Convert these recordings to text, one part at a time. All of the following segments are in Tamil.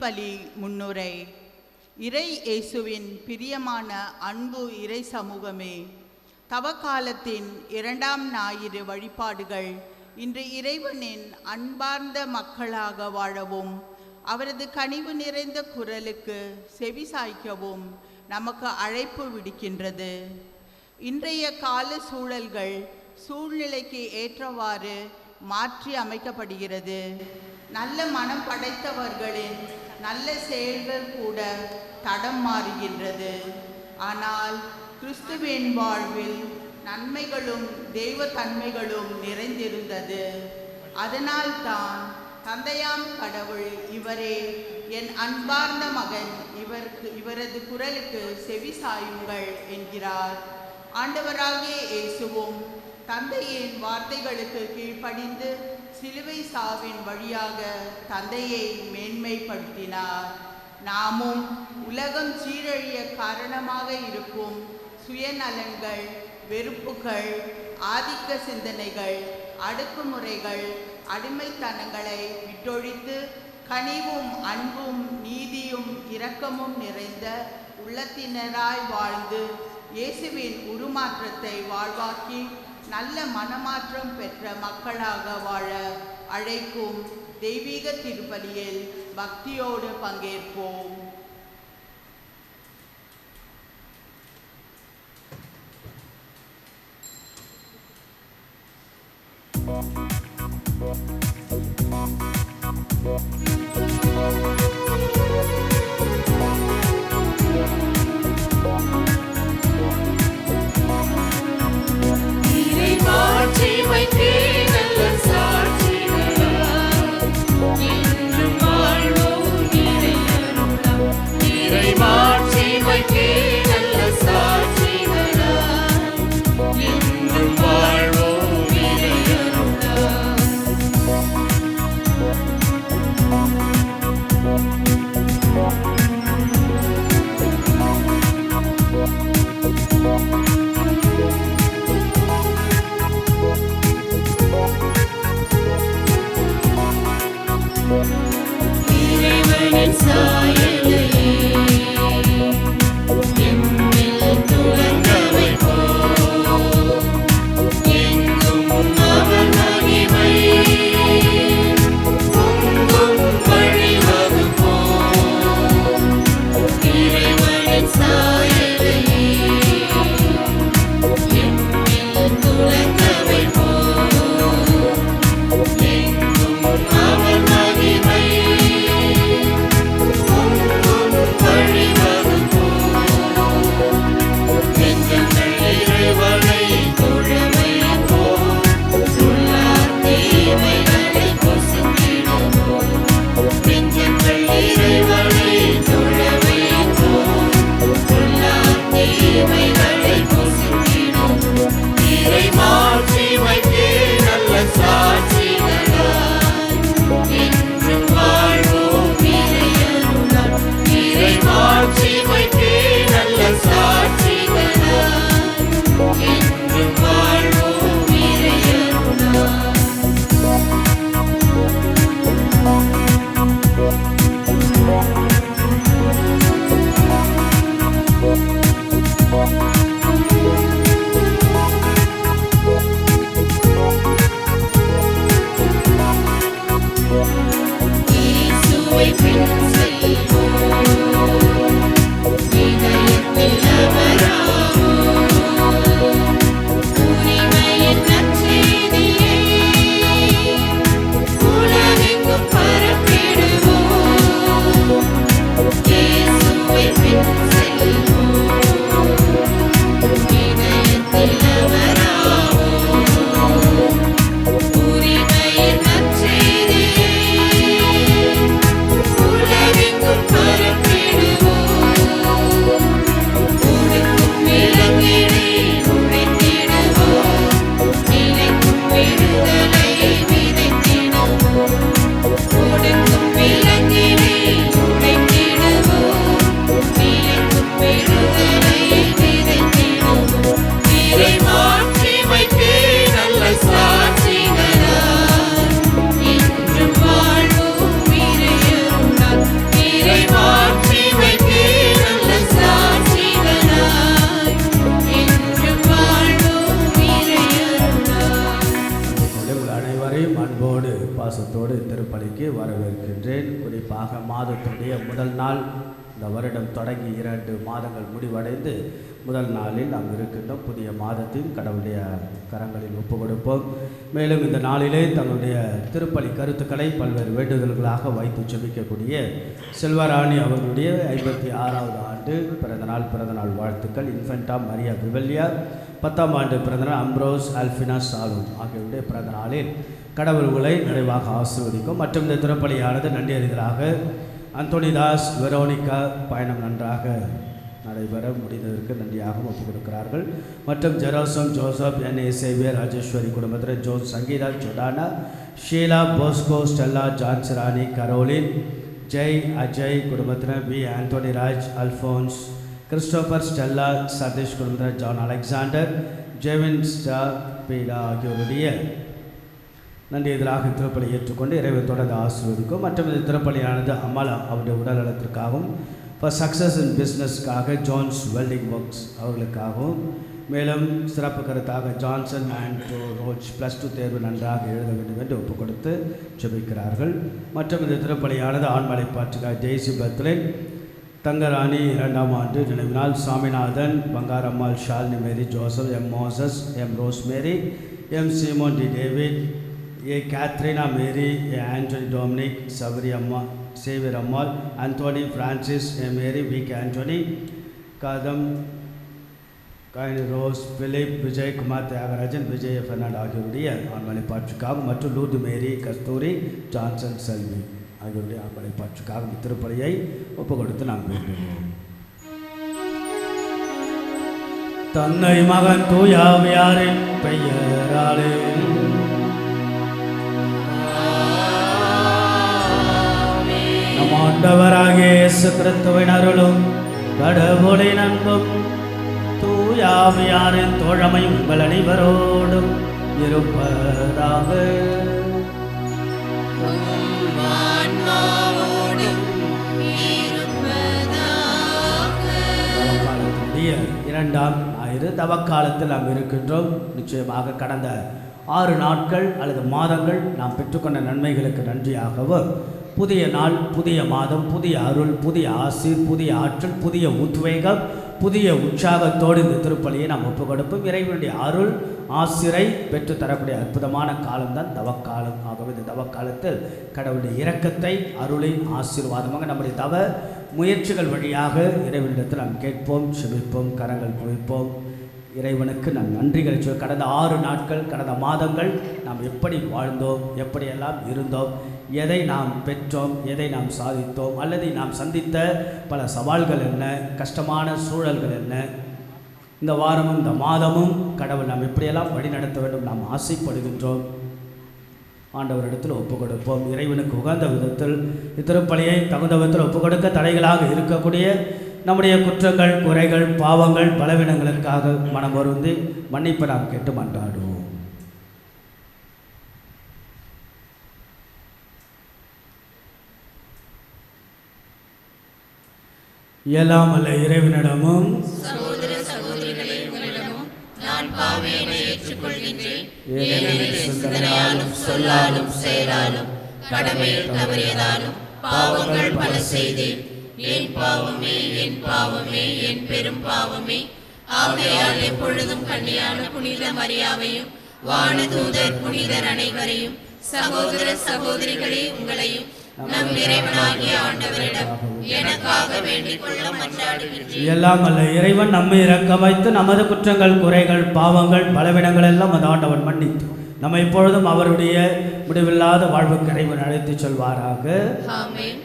திருப்பலி முன்னுரை. இறை இயேசுவின் பிரியமான அன்பு இறை சமூகமே, தவக்காலத்தின் 2ஆம் ஞாயிறு வழிபாடுகள் இன்று இறைவனின் அன்பார்ந்த மக்களாக வாழவும் அவரது கனிவு நிறைந்த குரலுக்கு செவிசாய்க்கவும் நமக்கு அழைப்பு விடுக்கின்றது. இன்றைய கால சூழ்நிலைக்கு ஏற்றவாறு மாற்றி அமைக்கப்படுகிறது. நல்ல மனம் படைத்தவர்களின் நல்ல செயல்கள் கூட தடம் மாறுகின்றது. ஆனால் கிறிஸ்துவின் வாழ்வில் நன்மைகளும் தெய்வ தன்மைகளும் நிறைந்திருந்தது. அதனால்தான் தந்தையாம் கடவுள் இவரே என் அன்பார்ந்த மகன், இவரது குரலுக்கு செவி சாயுங்கள் என்கிறார். ஆண்டவராகிய இயேசுவும் தந்தையின் வார்த்தைகளுக்கு கீழ்ப்படிந்து சிலுவை சாவின் வழியாக தந்தையை மேன்மைப்படுத்தினார். நாமும் உலகம் சீரழிய காரணமாக இருக்கும் சுயநலன்கள், வெறுப்புகள், ஆதிக்க சிந்தனைகள், அடக்குமுறைகள், அடிமைத்தனங்களை விட்டொழித்து கனிவும் அன்பும் நீதியும் இரக்கமும் நிறைந்த உள்ளத்தினராய் வாழ்ந்து இயேசுவின் உருமாற்றத்தை வாழ்வாக்கி நல்ல மனமாற்றம் பெற்ற மக்களாக வாழ அழைக்கும் தெய்வீக திருப்பலியில் பக்தியோடு பங்கேற்போம். உலகின் அன்போடு பாசத்தோடு திருப்பலிக்கு வரவேற்கின்றேன். குறிப்பாக மாதத்துடைய முதல் நாள், இந்த வருடம் தொடங்கி 2 மாதங்கள் முடிவடைந்து முதல் நாளில் நாம் இருக்கின்றோம். புதிய மாதத்தின் கடவுளுடைய கரங்களில் ஒப்பு கொடுப்போம். மேலும் இந்த நாளிலே தங்களுடைய திருப்பலி கருத்துக்களை பல்வேறு வேண்டுதல்களாக வைத்து செபிக்கக்கூடிய செல்வராணி அவர்களுடைய 56வது ஆண்டு பிறந்தநாள் வாழ்த்துக்கள். இன்ஃபென்டா மரியா விவல்யா 10ஆம் ஆண்டு பிறந்தநாள் அம்ப்ரோஸ் அல்ஃபினா சாலும் ஆகியோருடைய பிறந்த நாளில் கடவுள்களை நிறைவாக ஆசீர்வதிக்கும். மற்றும் இந்த திருப்பலியானது நன்றியறிதலாக அந்தோனிதாஸ் வெரோனிகா பயணம் நன்றாக நடைபெற முடிந்ததற்கு நன்றியாக ஒப்புக் கொடுக்கிறார்கள். மற்றும் ஜெரோசம் ஜோசப் என் சேவியர் ராஜேஸ்வரி குடும்பத்தில் ஜோஸ் சங்கீதா ஜொடானா Sheela Bosco Stella Jhansirani Caroline Jay Ajay குடும்பத்தில் V Antony Raj Alphonse Christopher Stella Sathish குடும்பத்தில் ஜான் அலெக்சாண்டர் ஜெவின் ஸ்டா பீடா ஆகியோருடைய நன்றி எதிராக திருப்பலி ஏற்றுக்கொண்டு இறைவன் தொடர்ந்து ஆசீர்வதிக்கும். மற்றும் இந்த திருப்பலியானது அமலா அவருடைய உடல் நலத்திற்காகவும் ஃபார் சக்ஸஸ் இன் பிஸ்னஸ்க்காக ஜோன்ஸ் வெல்டிங் ஒர்க்ஸ் அவர்களுக்காகவும், மேலும் சிறப்பு கருத்தாக ஜான்சன் அண்ட் ரோச் +2 தேர்வு நன்றாக எழுத வேண்டும் என்று ஒப்புக் கொடுத்து ஜெபிக்கிறார்கள். மற்றும் இந்த திருப்பலியானது ஆண்மலை பாட்டுக்காக ஜெய்சி பத்லின் தங்கராணி 2ஆம் ஆண்டு நினைவினால் Saminathan Bangarammal Shalini Mary Joseph M Moses M Rosemary M Simon D David A Katrina Mary A Antony Dominic Sabari அம்மா சேவியர் அம்மாள் ஆண்டோனி பிரான்சிஸ் ஏ மேரி விக் ஆண்டோனி கதம் கைனி ரோஸ் பிலிப் விஜயகுமார் தியாகராஜன் விஜய பெர்னாண்ட் ஆகியோருடைய ஆண்மலை பாற்றுக்காக மற்றும் லூர்து மேரி கஸ்தூரி ஜான்சன் செல்வி ஆகியோருடைய ஆண்மலை பாற்றுக்காக திருப்பலியை ஒப்புக் கொடுத்து நாம் வேண்டுகிறோம். தன்னை மகன் தூயாவியாரின் பெயராலே ஆண்டவராகிய இயேசு கிறிஸ்துவின் அருளும் கடவுளின் அன்பும் தூயாவியாரின் தோழமையும் உங்கள் அனைவரோடும் இருப்பதாக. தவக்காலத்துடைய 2ஆம் ஞாயிறு தவக்காலத்தில் நாம் இருக்கின்றோம். நிச்சயமாக கடந்த 6 நாட்கள் அல்லது மாதங்கள் நாம் பெற்றுக்கொண்ட நன்மைகளுக்கு நன்றியாகவும், புதிய நாள், புதிய மாதம், புதிய அருள், புதிய ஆசீர், புதிய ஆற்றல், புதிய உத்வேகம், புதிய உற்சாகத்தோடு இந்த திருப்பலியை நாம் ஒப்புக் கொடுப்போம். இறைவனுடைய அருள் ஆசிரை பெற்றுத்தரக்கூடிய அற்புதமான காலம்தான் தவக்காலம். ஆகவே இந்த தவக்காலத்தில் கடவுளுடைய இரக்கத்தை, அருளின் ஆசீர்வாதமாக நம்முடைய தவ முயற்சிகள் வழியாக இறைவனிடத்தில் நாம் கேட்போம், செபிப்போம், கரங்கள் குவிப்போம். இறைவனுக்கு நாம் நன்றிகளை சொல்லி கடந்த 6 நாட்கள், கடந்த மாதங்கள் நாம் எப்படி வாழ்ந்தோம், எப்படியெல்லாம் இருந்தோம், எதை நாம் பெற்றோம், எதை நாம் சாதித்தோம், அல்லது நாம் சந்தித்த பல சவால்கள் என்ன, கஷ்டமான சூழல்கள் என்ன, இந்த வாரமும் இந்த மாதமும் கடவுள் நாம் எப்படியெல்லாம் வழிநடத்த வேண்டும் நாம் ஆசைப்படுகின்றோம். ஆண்டவரிடத்தில் ஒப்புக் கொடுப்போம். இறைவனுக்கு உகந்த விதத்தில் இத்திருப்பலியை தகுந்த விதத்தில் ஒப்புக் கொடுக்க தடைகளாக இருக்கக்கூடிய நம்முடைய குற்றங்கள், குறைகள், பாவங்கள், பலவீனங்களுக்காக மனம் வருந்தி மன்னிப்பு நாம் கேட்டு மன்றாடுவோம். எல்லாம் அல்ல இறைவனிடமும் சகோதர சகோதரிகளே உங்களிடமும் நான் பாவியனை ஏற்றுக்கொள்கின்றேன். சிந்தனையாலும் சொல்லாலும் செயலாலும் கடமையில் தவறியதாலும் பாவங்கள் பல செய்தேன். என் பாவமே, என் பாவமே, என் பெரும் பாவமே. ஆகையால் எப்பொழுதும் கன்னியான புனித மரியாவையும் வானதூதர் புனிதர் அனைவரையும் சகோதர சகோதரிகளே உங்களையும் நம் இறைவனாகிய ஆண்டவரிடம் எனக்காக வேண்டிக் கொள்ள மன்றாடுகின்றேன். எல்லாம் அல்ல இறைவன் நம்மை இரக்க வைத்து நமது குற்றங்கள், குறைகள், பாவங்கள், பலவீனங்கள் எல்லாம் அந்த ஆண்டவன் மன்னித்து நம்ம இப்பொழுதும் அவருடைய முடிவில்லாத வாழ்வுக்கு இறைவன் அழைத்து சொல்வாராக. ஆமென்.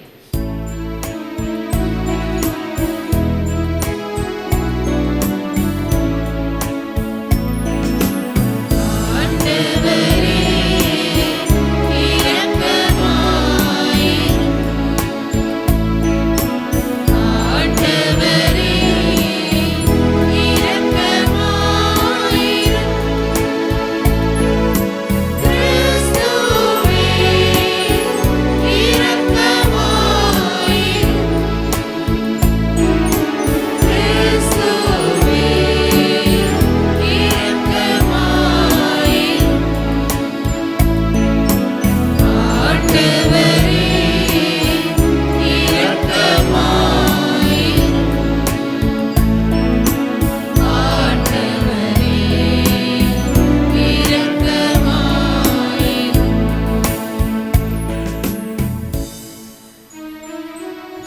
Christus,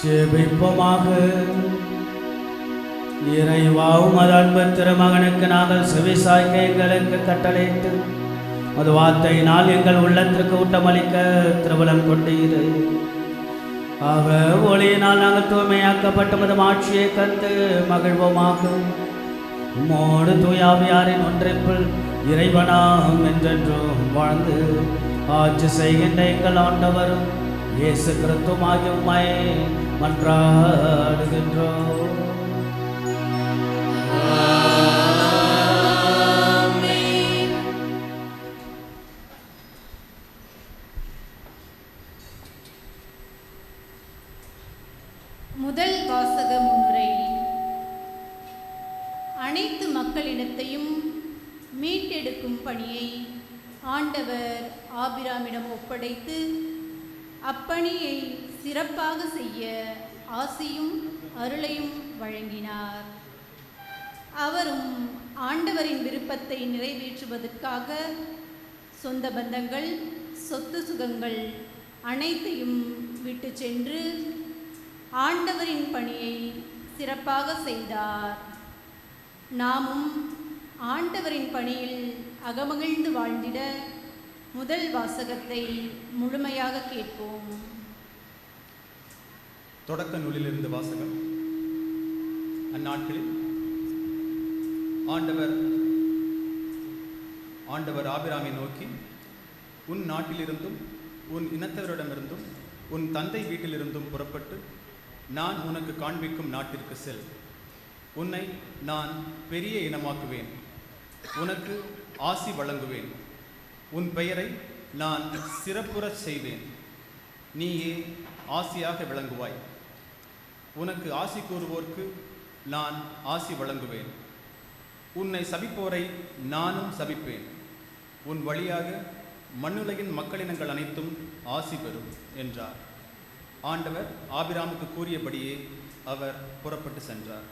ஜெபிப்போமாக. இறைவாவும் அது அன்பு திருமகனுக்கு நாங்கள் செவிசாய்க்க எங்களுக்கு கட்டளையிட்டு அது வார்த்தையினால் எங்கள் உள்ளத்திற்கு ஊட்டமளிக்க திருவலம் கொண்டீர். ஆக ஒளியினால் நாங்கள் தூய்மையாக்கப்பட்ட மது ஆட்சியை கண்டு மகிழ்வோமாக. உம்மோடு தூயாவியாரின் ஒன்றிப்பில் இறைவனாம் என்றென்றும் வாழ்ந்து ஆட்சி செய்கின்ற எங்கள் ஆண்டவரும் இயேசு கிறிஸ்துவாகிய உம்மை மன்றாடுகின்றோம். முதல் வாசக முன்னுரை. அனைத்து மக்களினத்தையும் மீட்டெடுக்கும் பணியை ஆண்டவர் ஆபிராமிடம் ஒப்படைத்து அப்பணியை சிறப்பாக செய்ய ஆசியும் அருளையும் வழங்கினார். அவரும் ஆண்டவரின் விருப்பத்தை நிறைவேற்றுவதற்காக சொந்த பந்தங்கள், சொத்து சுகங்கள் அனைத்தையும் விட்டு சென்று ஆண்டவரின் பணியை சிறப்பாக செய்தார். நாமும் ஆண்டவரின் பணியில் அகமகிழ்ந்து வாழ்ந்திட முதல் வாசகத்தை முழுமையாக கேட்போம். தொடக்க நூலிலிருந்து வாசகம். அந்நாட்களில் ஆண்டவர் ஆபிராமை நோக்கி, உன் நாட்டிலிருந்தும் உன் இனத்தவரிடமிருந்தும் உன் தந்தை வீட்டிலிருந்தும் புறப்பட்டு நான் உனக்கு காண்பிக்கும் நாட்டிற்கு செல். உன்னை நான் பெரிய இனமாக்குவேன், உனக்கு ஆசி வழங்குவேன், உன் பெயரை நான் சிறப்புறச் செய்வேன், நீயே ஆசியாக விளங்குவாய். உனக்கு ஆசி கூறுவோர்க்கு நான் ஆசி வழங்குவேன், உன்னை சபிப்போரை நானும் சபிப்பேன், உன் வழியாக மண்ணுலகின் மக்களினங்கள் அனைத்தும் ஆசி பெறும் என்றார். ஆண்டவர் ஆபிராமுக்கு கூறியபடியே அவர் புறப்பட்டு சென்றார்.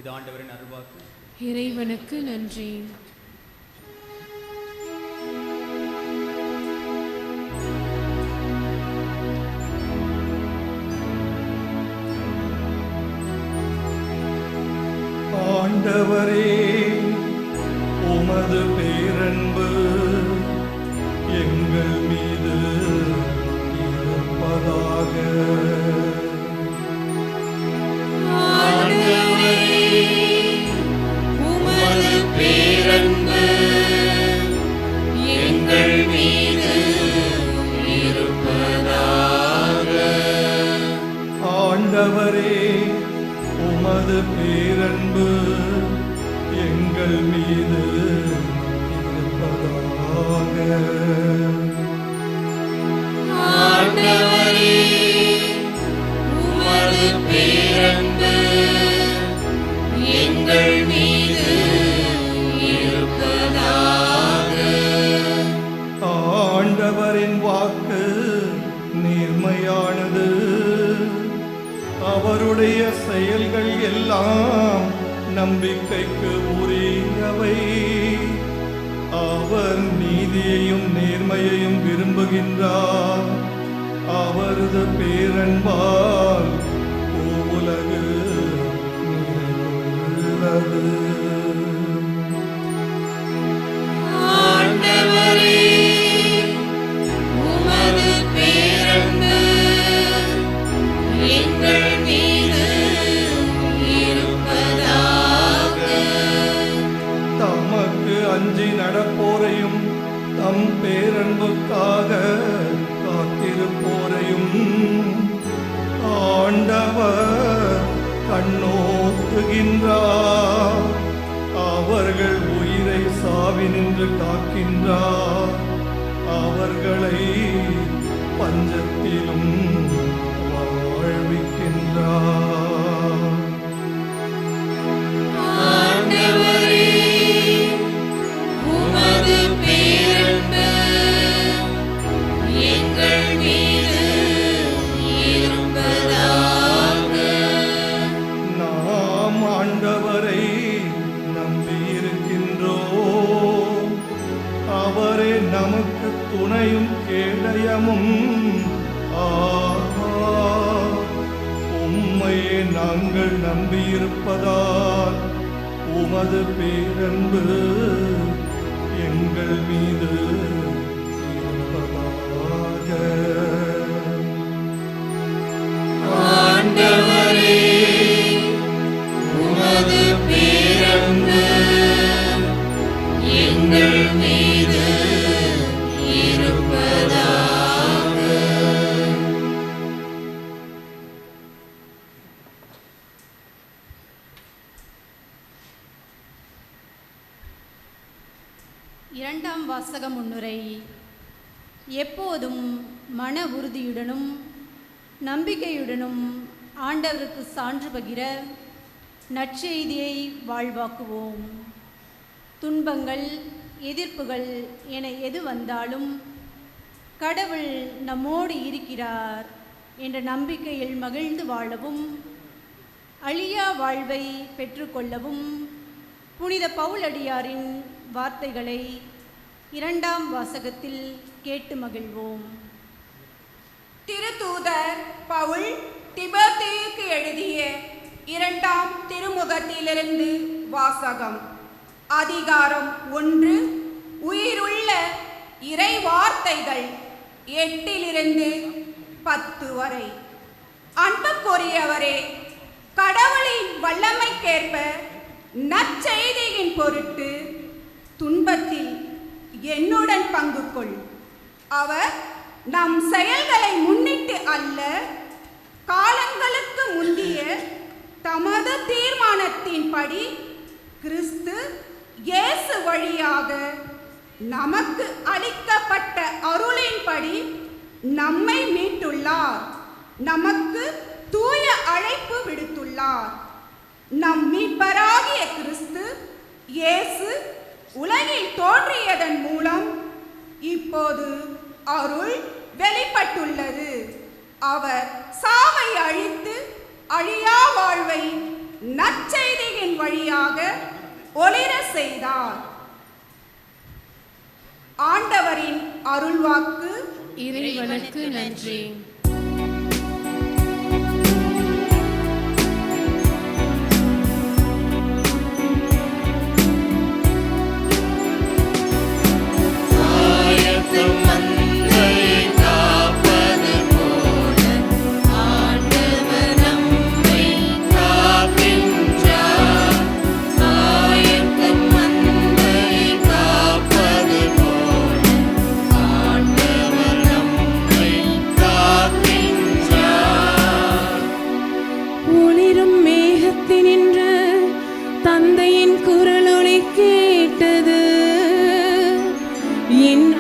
இது ஆண்டவரின் அருள்வாக்கு. இறைவனுக்கு நன்றி. ஆண்டவரே, உமது பேரன்பு எங்கள் மீது இருப்பதாக. உமது பேரன்பு எங்கள் மீது இருப்பதாக. ஆண்டவரே, உமது பேரன்பு எங்கள் மீது இருப்பதாக. ஆண்டவரே, உமது பேரன்பு எங்கள் மீது இருப்பதாக. ஆண்டவரின் வாக்கு நேர்மையானது, அவருடைய செயல்கள் எல்லாம் நம்பிக்கைக்கு உரியவை. அவர் நீதியையும் நேர்மையையும் விரும்புகின்றார். அவரது பேரன்பால் உலகு நிறைந்துள்ளது. ஆண்டவரே, உமது பேரன்பு எங்கள் மீது இருப்பதாக. தமக்கு அஞ்சி நடப்போரையும் தம் பேரன்புக்காக காத்திருப்போரையும் ஆண்டவர் கண்ணோக்குகின்றார். அவர்கள் உயிரை சாவினின்று காக்கின்றார். அவர்களை பஞ்சத்திலும் வாழ்விக்கின்றார். ஆண்டவரே, உமது பேரன்பு எங்கள் மீது இருப்பதாக. நாம் ஆண்டவரை நம்பியிருக்கின்றோம். அவரே நமக்கு துணையும் கேடயமும் உம்மையே நாங்கள் நம்பியிருப்பதால் உமது பேரன்பு எங்கள் மீது இருப்பதாக. ஆண்டவரே, உமது பேரன்பு எங்கள் மீது இருப்பதாக. இரண்டாம் வாசக முன்னுரை. எப்போதும் மன உறுதியுடனும் நம்பிக்கையுடனும் ஆண்டவருக்கு சான்று பகிர நற்செய்தியை வாழ்வாக்குவோம். துன்பங்கள் எதிர்ப்புகள் என எது வந்தாலும் கடவுள் நம்மோடு இருக்கிறார் என்ற நம்பிக்கையில் மகிழ்ந்து வாழவும் அழியா வாழ்வை பெற்றுக்கொள்ளவும் புனித பவுலடியாரின் வார்த்தைகளை இரண்டாம் வாசகத்தில் கேட்டு மகிழ்வோம். திருத்தூதர் பவுல் திமோத்தேயுக்கு எழுதிய இரண்டாம் திருமுகத்திலிருந்து வாசகம். அதிகாரம் 1, உயிருள்ள இறை வார்த்தைகள் 8-10 வரை. அன்புக்குரியவரே, கடவுளின் வல்லமைக்கேற்ப நற்செய்தியின் பொருட்டு துன்பத்தில் என்னுடன் பங்கு கொள். அவர் நம் செயல்களை முன்னிட்டு அல்ல, காலங்களுக்கு முந்திய தமது தீர்மானத்தின்படி கிறிஸ்து இயேசு வழியாக நமக்கு அளிக்கப்பட்ட அருளின்படி நம்மை மீட்டுள்ளார். நமக்கு தூய அழைப்பு விடுத்துள்ளார். நம் மீட்பராகிய கிறிஸ்து இயேசு உலகில் தோன்றியதன் மூலம் இப்போது அருள் வெளிப்பட்டுள்ளது. அவர் சாவை அழித்து அழியா வாழ்வை நற்செய்தியின் வழியாக ஒளிர செய்தார். ஆண்டவரின் அருள்வாக்கு. இறைவனுக்கு நன்றி.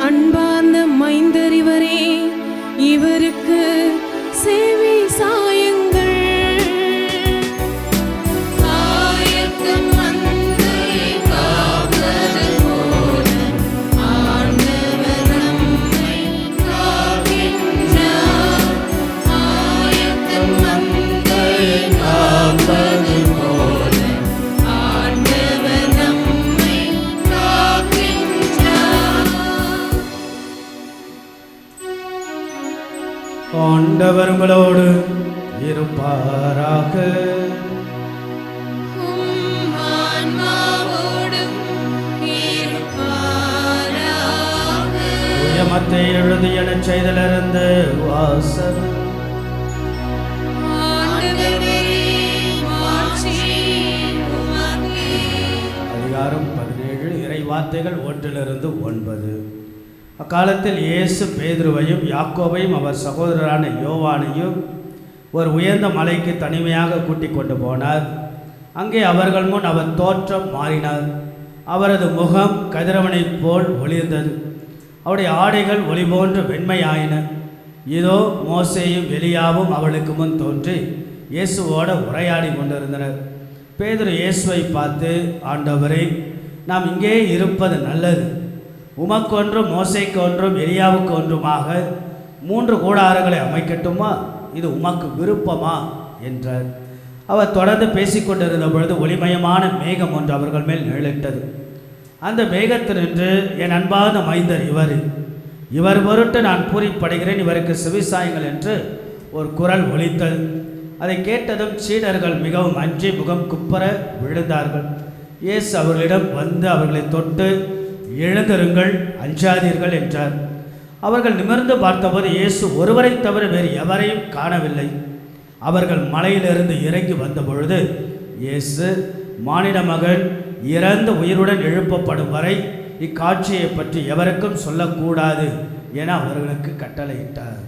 அன்பார்ந்த மைந்தரிவரே, இவருக்கு சேவை சாயுங்கள். ஆண்டவர் உங்களோடு இருப்பாராக. மத்தேயு எழுதிய நற்செய்தியிலிருந்து வாசகம். அதிகாரம் 17, இறை வார்த்தைகள் 1-9. அக்காலத்தில் இயேசு பேதுருவையும் யாக்கோபையும் அவர் சகோதரரான யோவானையும் ஒரு உயர்ந்த மலைக்கு தனிமையாக கூட்டிக் கொண்டு போனார். அங்கே அவர்கள் முன் அவர் தோற்றம் மாறினார். அவரது முகம் கதிரவனைப் போல் ஒளிர்ந்தது. அவருடைய ஆடைகள் ஒளி போன்று வெண்மையாயின. இதோ மோசேயும் எலியாவும் அவளுக்கு முன் தோன்றி இயேசுவோடு உரையாடி கொண்டிருந்தனர். பேதுரு இயேசுவை பார்த்து, ஆண்டவரே, நாம் இங்கே இருப்பது நல்லது. உமக்கொன்றும் மோசேக்கு ஒன்றும் எலியாவுக்கு ஒன்றுமாக 3 கூடாரங்களை அமைக்கட்டுமா? இது உமக்கு விருப்பமா என்றார். அவர் தொடர்ந்து பேசிக்கொண்டிருந்த பொழுது ஒளிமயமான மேகம் ஒன்று அவர்கள் மேல் நிழலிட்டது. அந்த மேகத்தினின்று, என் அன்பான மைந்தர் இவர் பொருட்டு நான் பூரிப்படைகிறேன், இவருக்கு செவிசாயுங்கள் என்று ஒரு குரல் ஒலித்தது. அதை கேட்டதும் சீடர்கள் மிகவும் அஞ்சி முகம் குப்புற விழுந்தார்கள். இயேசு அவர்களிடம் வந்து அவர்களை தொட்டு, எழுந்திருங்கள், அஞ்சாதீர்கள் என்றார். அவர்கள் நிமிர்ந்து பார்த்தபோது இயேசு ஒருவரை தவிர வேறு எவரையும் காணவில்லை. அவர்கள் மலையிலிருந்து இறங்கி வந்தபொழுது இயேசு, மானிட மகன் இறந்து உயிருடன் எழுப்பப்படும் வரை இக்காட்சியை பற்றி எவருக்கும் சொல்லக்கூடாது என அவர்களுக்கு கட்டளையிட்டார்.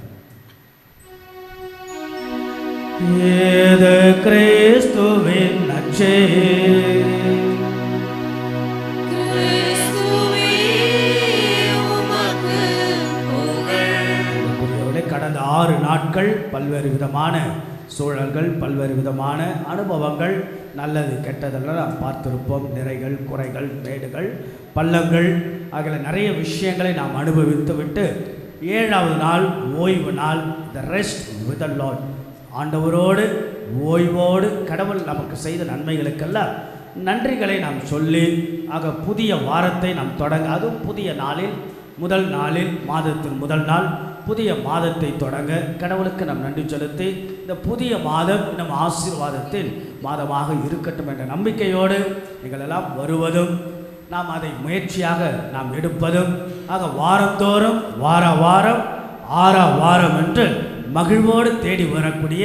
இது கிறிஸ்துவின் நற்செய்தி. கடந்த 6 நாட்கள் பல்வேறு விதமான சூழல்கள், பல்வேறு விதமான அனுபவங்கள், நல்லது கெட்டதெல்லாம் நாம் பார்த்திருப்போம். நிறைகள், குறைகள், மேடுகள், பள்ளங்கள் ஆகிய நிறைய விஷயங்களை நாம் அனுபவித்து விட்டு 7வது நாள் ஓய்வு நாள், the rest with the Lord, ஆண்டவரோடு ஓய்வோடு கடவுள் நமக்கு செய்த நன்மைகளுக்கெல்லாம் நன்றிகளை நாம் சொல்லி ஆக புதிய வாரத்தை நாம் தொடங்க, அதுவும் புதிய நாளில், முதல் நாளில், மாதத்தின் முதல் நாள் புதிய மாதத்தை தொடங்க கடவுளுக்கு நாம் நன்றி செலுத்தி இந்த புதிய மாதம் நம் ஆசீர்வாதத்தின் மாதமாக இருக்கட்டும் என்ற நம்பிக்கையோடு நீங்கள் எல்லாம் வருவதும், நாம் அதை முயற்சியாக நாம் எடுப்பதும், ஆக வாரந்தோறும் வாரம் 6 வாரம் என்று மகிழ்வோடு தேடி வரக்கூடிய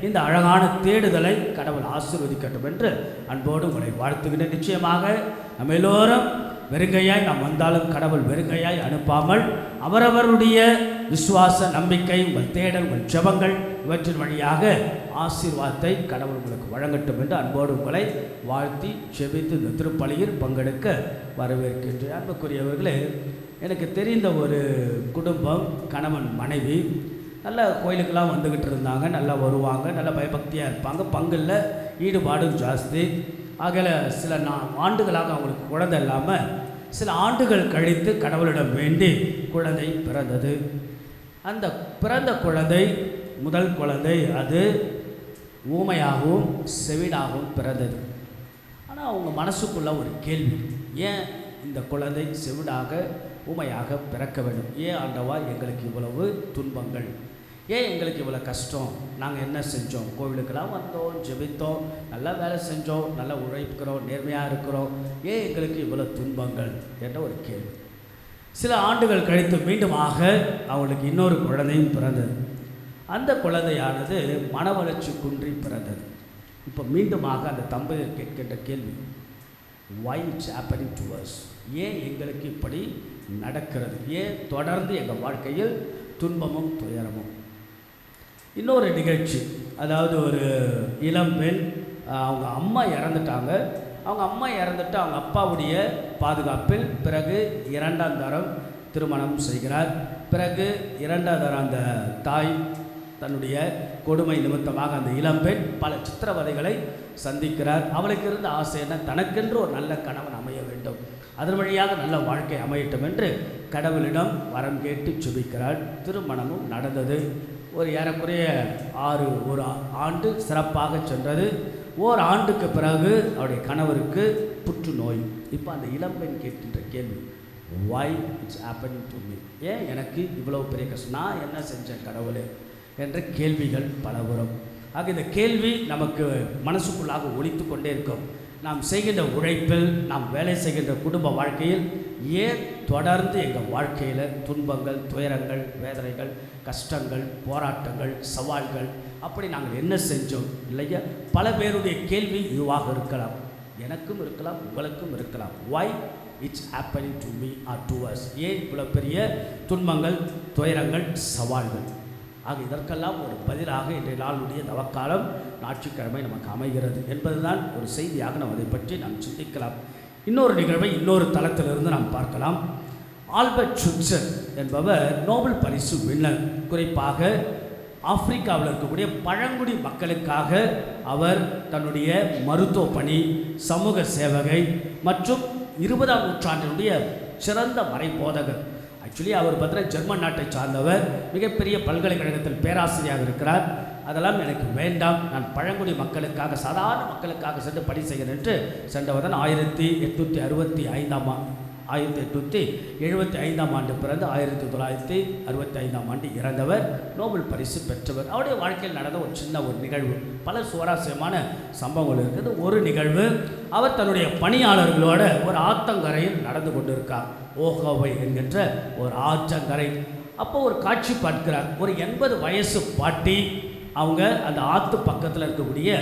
இந்த அழகான தேடுதலை கடவுள் ஆசீர்வதிக்கட்டும் என்று அன்போடு உங்களை வாழ்த்துகிறேன். நிச்சயமாக நம்ம எல்லோரும் வெறுங்கையாய் நாம் வந்தாலும் கடவுள் வெறுங்கையாய் அனுப்பாமல் அவரவருடைய விசுவாச, நம்பிக்கை, உங்கள் தேடல், உங்கள் ஜெபங்கள் இவற்றின் வழியாக ஆசீர்வாதத்தை கடவுள் உங்களுக்கு வழங்கட்டும் என்று அன்போடு உங்களை வாழ்த்தி ஜெபித்து இந்த திருப்பலியில் பங்கெடுக்க வரவேற்கின்றேன். அன்புக்குரியவர்களே, எனக்கு தெரிந்த ஒரு குடும்பம், கணவன் மனைவி நல்ல கோயிலுக்கெல்லாம் வந்துக்கிட்டு இருந்தாங்க, நல்லா வருவாங்க, நல்ல பயபக்தியாக இருப்பாங்க, பங்கில் ஈடுபாடும் ஜாஸ்தி. ஆகல சில ஆண்டுகளாக அவங்களுக்கு குழந்தை இல்லாமல் சில ஆண்டுகள் கழித்து கடவுளிடம் வேண்டி குழந்தை பிறந்தது. அந்த பிறந்த குழந்தை, முதல் குழந்தை, அது ஊமையாகவும் செவிடாகவும் பிறந்தது. ஆனால் அவங்க மனசுக்குள்ள ஒரு கேள்வி, ஏன் இந்த குழந்தை செவிடாக ஊமையாக பிறக்க வேண்டும்? ஏன் ஆண்டவா எங்களுக்கு இவ்வளவு துன்பங்கள், ஏன் எங்களுக்கு இவ்வளோ கஷ்டம்? நாங்கள் என்ன செஞ்சோம்? கோவிலுக்கெல்லாம் வந்தோம், ஜெபித்தோம், நல்லா வேலை செஞ்சோம், நல்லா உழைக்கிறோம், நேர்மையாக இருக்கிறோம், ஏன் எங்களுக்கு இவ்வளோ துன்பங்கள் என்ற ஒரு கேள்வி. சில ஆண்டுகள் கழித்து மீண்டுமாக அவங்களுக்கு இன்னொரு குழந்தையும் பிறந்தது. அந்த குழந்தையானது மன வளர்ச்சி குன்றி பிறந்தது. இப்போ மீண்டுமாக அந்த தம்பதியர் கேட்கின்ற கேள்வி, why it's happening to us? ஏன் எங்களுக்கு இப்படி நடக்கிறது? ஏன் தொடர்ந்து எங்கள் வாழ்க்கையில் துன்பமும் துயரமும்? இன்னொரு நிகழ்ச்சி, அதாவது ஒரு இளம்பெண், அவங்க அம்மா இறந்துட்டாங்க. அவங்க அம்மா இறந்துட்டு அவங்க அப்பாவுடைய பாதுகாப்பில் பிறகு 2ஆம் தரம் திருமணம் செய்கிறார். பிறகு 2ஆம் தரம் அந்த தாய் தன்னுடைய கொடுமை நிமித்தமாக அந்த இளம்பெண் பல சித்திரவதைகளை சந்திக்கிறார். அவளுக்கு இருந்த ஆசை என்ன? தனக்கென்று ஒரு நல்ல கணவன் அமைய வேண்டும், அதன் வழியாக நல்ல வாழ்க்கை அமையட்டும் என்று கடவுளிடம் வரம் கேட்டு ஜெபிக்கிறாள். திருமணமும் நடந்தது. ஒரு ஏறக்குறைய 1 ஆண்டு சிறப்பாக சென்றது. ஓராண்டுக்கு பிறகு அவருடைய கணவருக்கு புற்றுநோய். இப்போ அந்த இளம்பெண் கேட்கின்ற கேள்வி, why it's happening to me? ஏன் எனக்கு இவ்வளவு பெரிய கஷ்டம்? நான் என்ன செஞ்சேன் கடவுளே என்ற கேள்விகள் பலவரும். ஆக இந்த கேள்வி நமக்கு மனசுக்குள்ளாக ஒலித்து கொண்டே இருக்கும். நாம் செய்கின்ற உழைப்பில், நாம் வேலை செய்கின்ற குடும்ப வாழ்க்கையில் ஏன் தொடர்ந்து எங்கள் வாழ்க்கையில் துன்பங்கள், துயரங்கள், வேதனைகள், கஷ்டங்கள், போராட்டங்கள், சவால்கள், அப்படி நாங்கள் என்ன செஞ்சோம் இல்லையா? பல பேருடைய கேள்வி இதுவாக இருக்கலாம், எனக்கும் இருக்கலாம், உங்களுக்கும் இருக்கலாம். why it's happening to me or to us? ஏன் இவ்வளோ பெரிய துன்பங்கள், துயரங்கள், சவால்கள்? ஆக இதற்கெல்லாம் ஒரு பதிலாக இன்றைய நாளுடைய தவக்காலம் ஞாயிற்றுக்கிழமை நமக்கு அமைகிறது என்பதுதான் ஒரு செய்தியாக நாம் அதை பற்றி நாம் சிந்திக்கலாம். இன்னொரு நிகழ்வை இன்னொரு தளத்திலிருந்து நாம் பார்க்கலாம். ஆல்பர்ட் ஷுட்சர் என்பவர் நோபல் பரிசு வின்னர். குறிப்பாக ஆப்பிரிக்காவில் இருக்கக்கூடிய பழங்குடி மக்களுக்காக அவர் தன்னுடைய மருத்துவ பணி, சமூக சேவகை மற்றும் 20ஆம் நூற்றாண்டினுடைய சிறந்த மறைபோதகர். ஆக்சுவலி அவர் பார்த்தீங்கன்னா ஜெர்மன் நாட்டை சார்ந்தவர், மிகப்பெரிய பல்கலைக்கழகத்தில் பேராசிரியராக இருக்கிறார். அதெல்லாம் எனக்கு வேண்டாம், நான் பழங்குடி மக்களுக்காக, சாதாரண மக்களுக்காக சென்று பணி செய்கிறேன் என்று சென்றவர் தான் 1865 1875 ஆண்டு பிறந்து 1965 ஆண்டு இறந்தவர். நோபல் பரிசு பெற்றவர். அவருடைய வாழ்க்கையில் நடந்த ஒரு சின்ன ஒரு நிகழ்வு, பல சுவாரஸ்யமான சம்பவங்கள் இருக்குது. ஒரு நிகழ்வு, அவர் தன்னுடைய பணியாளர்களோட ஒரு ஆத்தங்கரையில் நடந்து கொண்டிருக்கார். ஓகோவை என்கின்ற ஒரு ஆற்றங்கரை. அப்போ ஒரு காட்சி பார்க்கிறார். ஒரு 80 வயசு பாட்டி, அவங்க அந்த ஆற்று பக்கத்தில் இருக்கக்கூடிய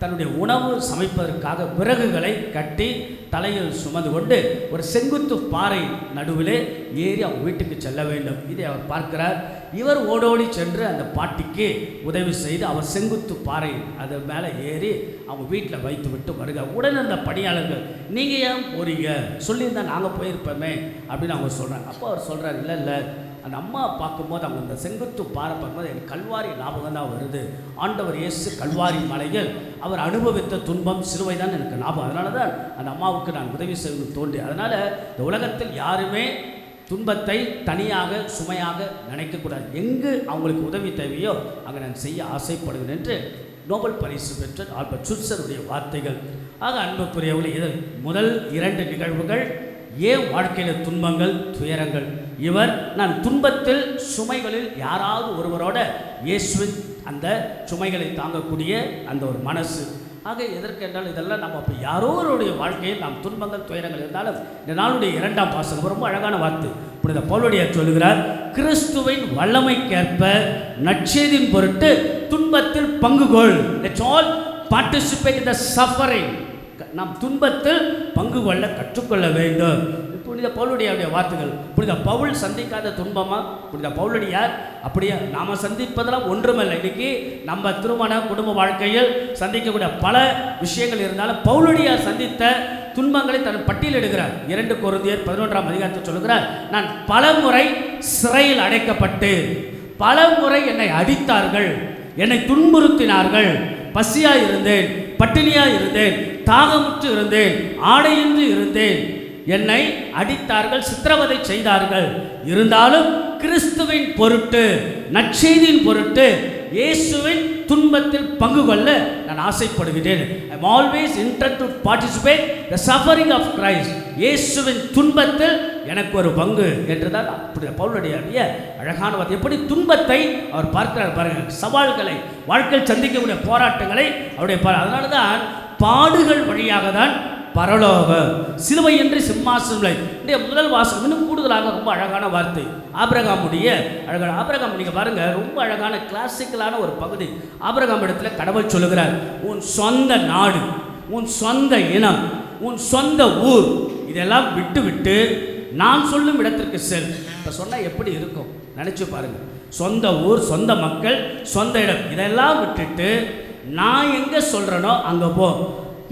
தன்னுடைய உணவு சமைப்பதற்காக விறகுகளை கட்டி தலையில் சுமந்து கொண்டு ஒரு செங்குத்து பாறை நடுவிலே ஏறி அவங்க வீட்டுக்கு செல்ல வேண்டும். இதை அவர் பார்க்கிறார். இவர் ஓடோடி சென்று அந்த பாட்டிக்கு உதவி செய்து அவர் செங்குத்து பாறை அது மேலே ஏறி அவங்க வீட்டில் வைத்து விட்டு வருக. உடனே அந்த பணியாளர்கள், நீங்கள் ஏன் போறீங்க, சொல்லியிருந்தால் நாங்கள் போயிருப்போமே அப்படின்னு அவங்க சொல்கிறாங்க. அப்போ அவர் சொல்கிறார், இல்லை இல்லை, அந்த அம்மா பார்க்கும்போது அவங்க இந்த செங்குத்து பாறை பார்க்கும்போது எனக்கு கல்வாரி ஞாபகம் தான் வருது. ஆண்டவர் இயேசு கல்வாரி மலையில் அவர் அனுபவித்த துன்பம் சிலுவை தான் எனக்கு ஞாபகம். அதனால தான் அந்த அம்மாவுக்கு நான் உதவி செய்வது தோன்றி. அதனால் இந்த உலகத்தில் யாருமே துன்பத்தை தனியாக சுமையாக நினைக்கக்கூடாது. எங்கு அவங்களுக்கு உதவி தேவையோ அங்கே நான் செய்ய ஆசைப்படுகிறேன் என்று நோபல் பரிசு பெற்ற ஆல்பர்ட் சுட்சருடைய வார்த்தைகள். ஆக அன்புக்குரியவர்களே, இது முதல் 2 நிகழ்வுகள். ஏன் வாழ்க்கையில் துன்பங்கள் துயரங்கள்? இவர் நான் துன்பத்தில் சுமைகளில் யாராவது ஒருவரோட இயேசுவின் அந்த சுமைகளை தாங்கக்கூடிய அந்த ஒரு மனசு. ஆக எதற்கென்றால் இதெல்லாம் நம்ம அப்போ யாரோருடைய வாழ்க்கையில் நாம் துன்பங்கள் துயரங்கள் இருந்தாலும் இந்த நாளுடைய 2ஆம் வாசகம் ரொம்ப அழகான வார்த்தை. புனித பவுலடியார் சொல்லுகிறார், கிறிஸ்துவின் வல்லமைக்கேற்ப நற்செய்தியின் பொருட்டு துன்பத்தில் பங்கு கொள். Let's all participate in the suffering. நாம் துன்பத்தில் பங்கு கொள்ள கற்றுக்கொள்ள வேண்டும். புனித பவுலடியாருடைய வார்த்தைகள். புனித பவுல் சந்திக்காத துன்பமா? புனித பவுலடியார் அப்படியே நாம் சந்திப்பதெல்லாம் ஒன்றுமில்லை. இன்னைக்கு நம்ம திருமண குடும்ப வாழ்க்கையில் சந்திக்கக்கூடிய பல விஷயங்கள் இருந்தாலும் பவுலடியார் சந்தித்த துன்பங்களை தன் பட்டியலிடுகிறார். 2 கொரிந்தியர் 11ஆம் அதிகாரத்தில் சொல்லுகிறார், நான் பல முறை சிறையில் அடைக்கப்பட்டு, பல முறை என்னை அடித்தார்கள், என்னை துன்புறுத்தினார்கள், பசியாய் இருந்தேன், பட்டினியாய் இருந்தேன், தாகமுற்று இருந்தேன், ஆடையின்றி இருந்தேன், என்னை அடித்தார்கள், சித்திரவதை செய்தார்கள். இருந்தாலும் கிறிஸ்துவின் பொருட்டு, நற்செய்தியின் பொருட்டு, இயேசுவின் துன்பத்தில் பங்கு கொள்ள நான் ஆசைப்படுகிறேன். I am always interest to participate the suffering of Christ. இயேசுவின் துன்பத்தில் எனக்கு ஒரு பங்கு என்றுதான் அப்படி பவுலடியாருடைய அழகான வார்த்தை. எப்படி துன்பத்தை அவர் பார்க்கிறார் பாருங்க, சவால்களை, வாழ்க்கையில் சந்திக்கக்கூடிய போராட்டங்களை அவருடைய அதனால தான் பாடுகள் வழியாக தான் பரலோகம், சிலுவை என்று சிம்மாசனம். இன்றைய முதல் வாசகம் இன்னும் கூடுதலாக ரொம்ப அழகான வார்த்தை. ஆபிரகாமுடைய அழகான ஆபிரகாம் நீங்கள் பாருங்க, ரொம்ப அழகான கிளாசிக்கலான ஒரு பகுதி. ஆபிரகாம் இடத்துல கடவுள் சொல்லுகிறார், உன் சொந்த நாடு, உன் சொந்த இனம், உன் சொந்த ஊர் இதெல்லாம் விட்டு விட்டு நான் சொல்லும் இடத்திற்கு செல். இப்போ சொன்னால் எப்படி இருக்கும் நினச்சி பாருங்க. சொந்த ஊர், சொந்த மக்கள், சொந்த இடம் இதெல்லாம் விட்டுட்டு நான் எங்கே சொல்கிறேனோ அங்கே போ.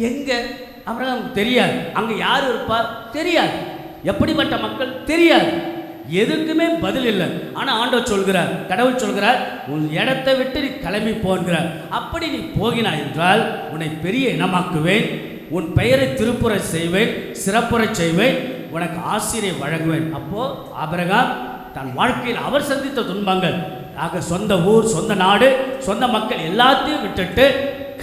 எங்கே அப்புறம் தெரியாது, அங்கே யார் இருப்பார் தெரியாது, எப்படிப்பட்ட மக்கள் தெரியாது, எதுக்குமே பதில் இல்லை. ஆனால் ஆண்டவர் சொல்கிறார், கடவுள் சொல்கிறார், உன் இடத்தை விட்டு நீ கிளம்பி போகிறார். அப்படி நீ போகினாய் என்றால் உன்னை பெரிய இனமாக்குவேன், உன் பெயரை திருப்புற செய்வேன், சிறப்புற செய்வேன், உனக்கு ஆசிரியை வழங்குவேன். அப்போது ஆபிரகாம் தன் வாழ்க்கையில் அவர் சந்தித்த துன்பங்கள், ஆக சொந்த ஊர், சொந்த நாடு, சொந்த மக்கள் எல்லாத்தையும் விட்டுட்டு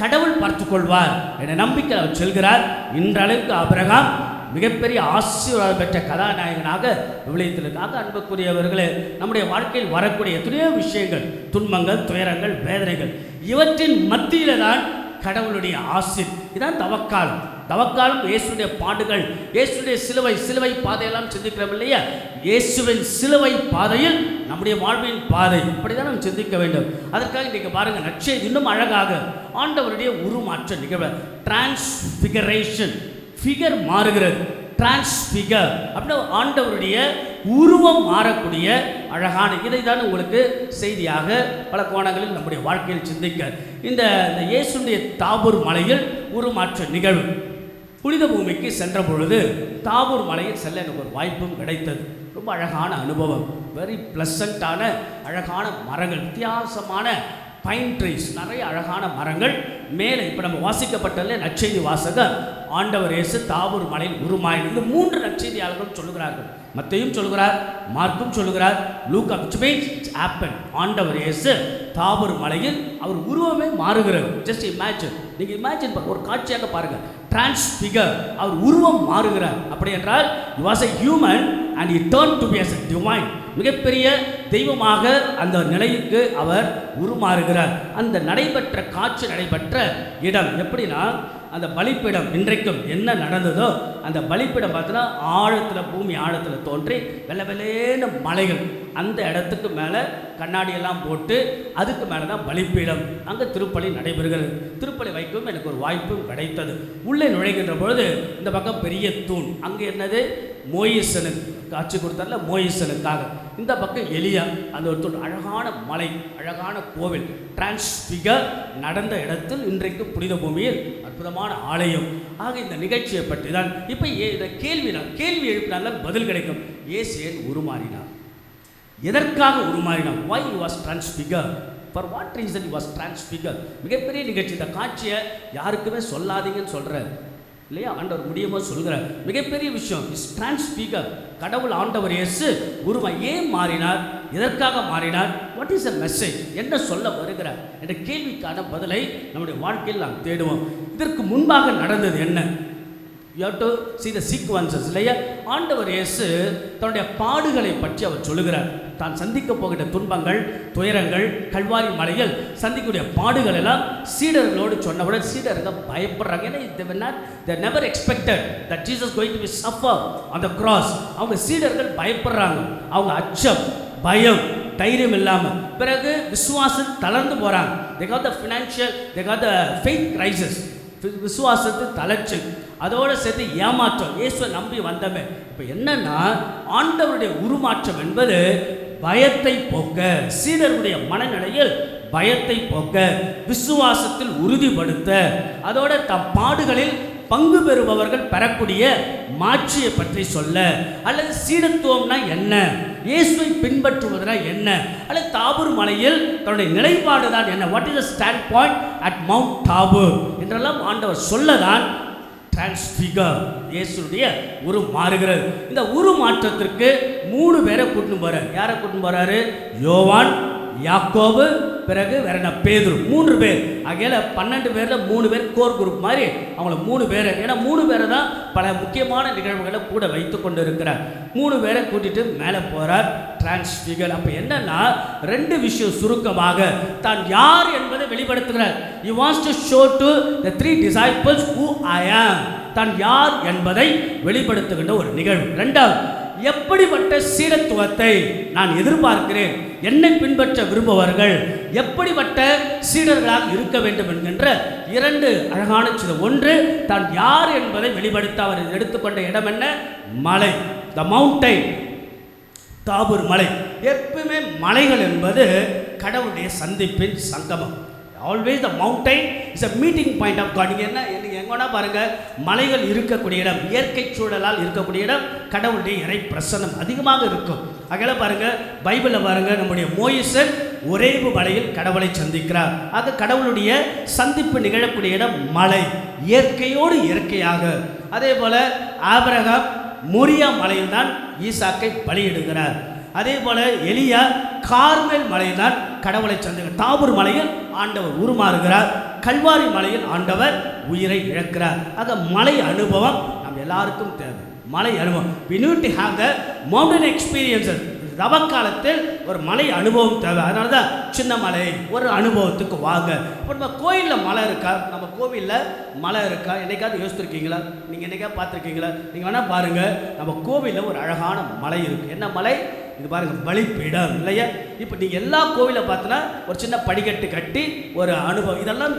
கடவுள் பார்த்துக்கொள்வார் என நம்பிக்கை அவர் செல்கிறார். இன்றளவுக்கு ஆபிரகாம் மிகப்பெரிய ஆசீர்வாதம் பெற்ற கதாநாயகனாக விளைத்திருக்காக. அன்புக்குரியவர்களே, நம்முடைய வாழ்க்கையில் வரக்கூடிய எத்தனையோ விஷயங்கள், துன்பங்கள், துயரங்கள், வேதனைகள், இவற்றின் மத்தியில் தான் கடவுளுடைய ஆசீர். இதான் தவக்காலம். தவக்காலம் இயேசுடைய பாடுகள், இயேசுடைய சிலுவை பாதையெல்லாம் சிந்திக்கிறோம் இல்லையா? இயேசுவின் சிலுவை பாதையில் நம்முடைய வாழ்வின் பாதை, இப்படிதான் நம்ம சிந்திக்க வேண்டும். அதற்காக இன்றைக்கு பாருங்கள், நற்செய்தி இன்னும் அழகாக ஆண்டவருடைய உருமாற்ற நிகழ்வு, டிரான்ஸ்பிகரேஷன். ஃபிகர் மாறுகிறது, டிரான்ஸ்பிகர் அப்படின்னா ஆண்டவருடைய உருவம் மாறக்கூடிய அழகான, இதை தான் உங்களுக்கு செய்தியாக பல கோணங்களில் நம்முடைய வாழ்க்கையில் சிந்திக்க. இந்த இயேசுடைய தாபூர் மலையில் உருமாற்ற நிகழ்வு. புனித பூமிக்கு சென்ற பொழுது தாபூர் மலையில் செல்ல எனக்கு ஒரு வாய்ப்பும் கிடைத்தது. ரொம்ப அழகான அனுபவம், வெரி பிளசண்டான அழகான மரங்கள், வித்தியாசமான பைன் ட்ரீஸ், நிறைய அழகான மரங்கள். மேலே இப்போ நம்ம வாசிக்கப்பட்டதில் நற்செய்தி வாசகர் ஆண்டவர் இயேசு தாபூர் மலையில் உருமாயின. இது 3 நற்செய்தியாளர்கள் சொல்லுகிறார்கள். மத்தேயும் சொல்லுகிறார், மார்க்கும் சொல்லுகிறார், லூக்கா, which means it's happened. ஆண்டவர் இயேசு தாபூர் மலையில் அவர் உருவமே மாறுகிறது. ஜஸ்ட் இமேஜின், நீங்கள் இமேஜின் ஒரு காட்சியாக பாருங்கள். டிரான்ஸ்பிகர், அவர் உருவம் மாறுகிறார். அப்படி என்றால் he was a human and he turned to be as a divine. மிகப்பெரிய தெய்வமாக அந்த நிலைக்கு அவர் உருமாறுகிறார். அந்த நடைபெற்ற காட்சி நடைபெற்ற இடம் எப்படின்னா, அந்த பலிப்பீடம் இன்றைக்கும் என்ன நடந்ததோ அந்த பலிப்பீடம் பார்த்தீங்கன்னா ஆழத்தில், பூமி ஆழத்தில் தோன்றி வெள்ளை வெள்ளேன்னு மலைகள், அந்த இடத்துக்கு மேலே கண்ணாடியெல்லாம் போட்டு அதுக்கு மேலே தான் பலிப்பீடம். அங்கே திருப்பலி நடைபெறுகிறது. திருப்பலி வைக்கவும் எனக்கு ஒரு வாய்ப்பும் கிடைத்தது. உள்ளே நுழைகின்ற பொழுது இந்த பக்கம் பெரிய தூண், அங்கே என்னது மோயிசனுக்கு காட்சி கொடுத்தார்ல, மோயிசனுக்காக. இந்த பக்கம் எலியா, அந்த ஒரு தூண், அழகான மலை, அழகான கோவில், டிரான்ஸ்பிகர் நடந்த இடத்தில் இன்றைக்கு புனித பூமியில் அற்புதமான ஆலயம். ஆக இந்த நிகழ்ச்சியை பற்றி தான் இப்போ இந்த கேள்வி எழுப்பினால பதில் கிடைக்கும். இயேசு ஏன் உருமாறினார்? எதற்காக உருமாறினார்? why he was transfigured? for what reason he was transfigured? மிகப்பெரிய நிகழ்ச்சி. இந்த காட்சியை யாருக்குமே சொல்லாதீங்கன்னு சொல்கிறார் இல்லையா? ஆண்டவர் முடியுமோ சொல்கிறார். மிகப்பெரிய விஷயம். இஸ் டிரான்ஸ்பிகர். கடவுள் ஆண்டவர் இயேசு ஏன் மாறினார்? எதற்காக மாறினார்? What is a message? என்ன சொல்ல வருகிறார் என்ற கேள்விக்கான பதிலை நம்முடைய வாழ்க்கையில் நாம் தேடுவோம். இதற்கு முன்பாக நடந்தது என்ன? you have to see the sequences இல்லையா? ஆண்டவர் இயேசு தன்னுடைய பாடுகளை பற்றி அவர் சொல்லுகிறார். தான் சந்திக்க போகிற துன்பங்கள், துயரங்கள், கல்வாரி மலையில் சந்திக்கக்கூடிய பாடுகள் எல்லாம் சீடர்களோடு சொன்னவுடன் சீடர்கள் பயப்படுறாங்க. ஏன்னா they never expected that Jesus going to be suffer on the cross. அவங்க சீடர்கள் பயப்படுறாங்க. அவங்க அச்சம், பயம், தைரியம் இல்லாமல், பிறகு விசுவாசம் தளர்ந்து போகிறாங்க. they got the financial, they got the faith crisis. விசுவாசத்து தளர்ச்சி, அதோடு சேர்த்து ஏமாற்றம். இயேசுவை நம்பி வந்தமே. இப்போ என்னன்னா, ஆண்டவருடைய உருமாற்றம் என்பது பயத்தை போக்க, சீடருடைய மனநிலையில் பயத்தை போக்க, விசுவாசத்தில் உறுதிப்படுத்த, அதோட தம் பாடுகளில் பங்கு பெறுபவர்கள் பெறக்கூடிய மாட்சியை பற்றி சொல்ல, அல்லது சீடத்துவம்னா என்ன, இயேசுவை பின்பற்றுவதுனா என்ன, அல்லது தாபூர் மலையில் தன்னுடைய நிலைப்பாடு தான் என்ன, what is the stand point at Mount Tabor என்றெல்லாம் ஆண்டவர் சொல்லதான் டிரான்ஸ்பிகர், இயேசுடைய உரு மாறுகிறது. இந்த உரு மாற்றத்திற்கு 3 பேரை கூட்டின்னு போறார். யாரை கூட்டின்னு போறாரு? யோவான், யாக்கோபு, பிறகு வேற என்ன, பேதுரு. 3 பேர். ஆகையால 12 பேரில் 3 பேர் கோர் குரூப் மாதிரி அவங்கள 3 பேரை, ஏன்னா 3 பேரை தான் பல முக்கியமான நிகழ்வுகளை கூட வைத்து கொண்டு இருக்கிறார். 3 பேரை கூட்டிட்டு மேலே போறார் டிரான்ஸ்பிகர். அப்போ என்னன்னா, 2 விஷயம் சுருக்கமாக தான் யார் என்பதை வெளிப்படுத்துகிறார். He wants to show to the 3 disciples who I am. தான் யார் என்பதை வெளிப்படுத்துகின்ற ஒரு நிகழ்வு. 2வது, எப்படிப்பட்ட சீடத்துவத்தை நான் எதிர்பார்க்கிறேன், என்னை பின்பற்ற விரும்புபவர்கள் எப்படிப்பட்ட சீடர்களாக இருக்க வேண்டும் என்கின்ற 2 அழகான சின்னம். 1, தான் யார் என்பதை வெளிப்படுத்த அவர் எடுத்துக்கொண்ட இடம் என்ன? மலை, த மவுண்டைன், தாபூர் மலை. எப்பவுமே மலைகள் என்பது கடவுளுடைய சந்திப்பின் சங்கமம். Always the mountain is a meeting point of God. நீங்கள் எங்கன்னா பாருங்கள், மலைகள் இருக்கக்கூடிய இடம், இயற்கை சூழலால் இருக்கக்கூடிய இடம், கடவுளுடைய இறை பிரசன்னம் அதிகமாக இருக்கும். அகல பாருங்கள், பைபிளில் பாருங்கள், நம்முடைய மோயிசன் ஒரேபு மலையில் கடவுளை சந்திக்கிறார். ஆக கடவுளுடைய சந்திப்பு நிகழக்கூடிய இடம் மலை, இயற்கையோடு இயற்கையாக. அதே போல் ஆபிரகாம் மோரியா மலையில் தான் ஈசாக்கை பலியிடுகிறார். அதே போல எலியா கார்மேல் மலையில் தான் கடவுளை சந்திக்கிறார். தாபூர் மலையில் ஆண்டவர் உருமாறுகிறார். கல்வாரி மலையில் ஆண்டவர் உயிரை இழக்கிறார். ஆக மலை அனுபவம் நம்ம எல்லாருக்கும் தேவை. மலை அனுபவம், we need to have the mountain experiences. தவக்காலத்தில் ஒரு மலை அனுபவம் தேவை. அதனால தான் சின்ன மலை ஒரு அனுபவத்துக்கு வாங்க. இப்போ நம்ம கோயிலில் மலை இருக்கா? நம்ம கோவிலில் மலை இருக்கா? என்னைக்காவது யோசித்துருக்கீங்களா? நீங்கள் என்னைக்காவது பார்த்துருக்கீங்களா? நீங்கள் வேணால் பாருங்கள், நம்ம கோவிலில் ஒரு அழகான மலை இருக்குது. என்ன மலை இது பாருங்கள்? பலிப்பீடம் இல்லையா? இப்போ நீங்கள் எல்லா கோவிலில் பார்த்தோன்னா ஒரு சின்ன படிக்கட்டு கட்டி ஒரு அனுபவம், இதெல்லாம்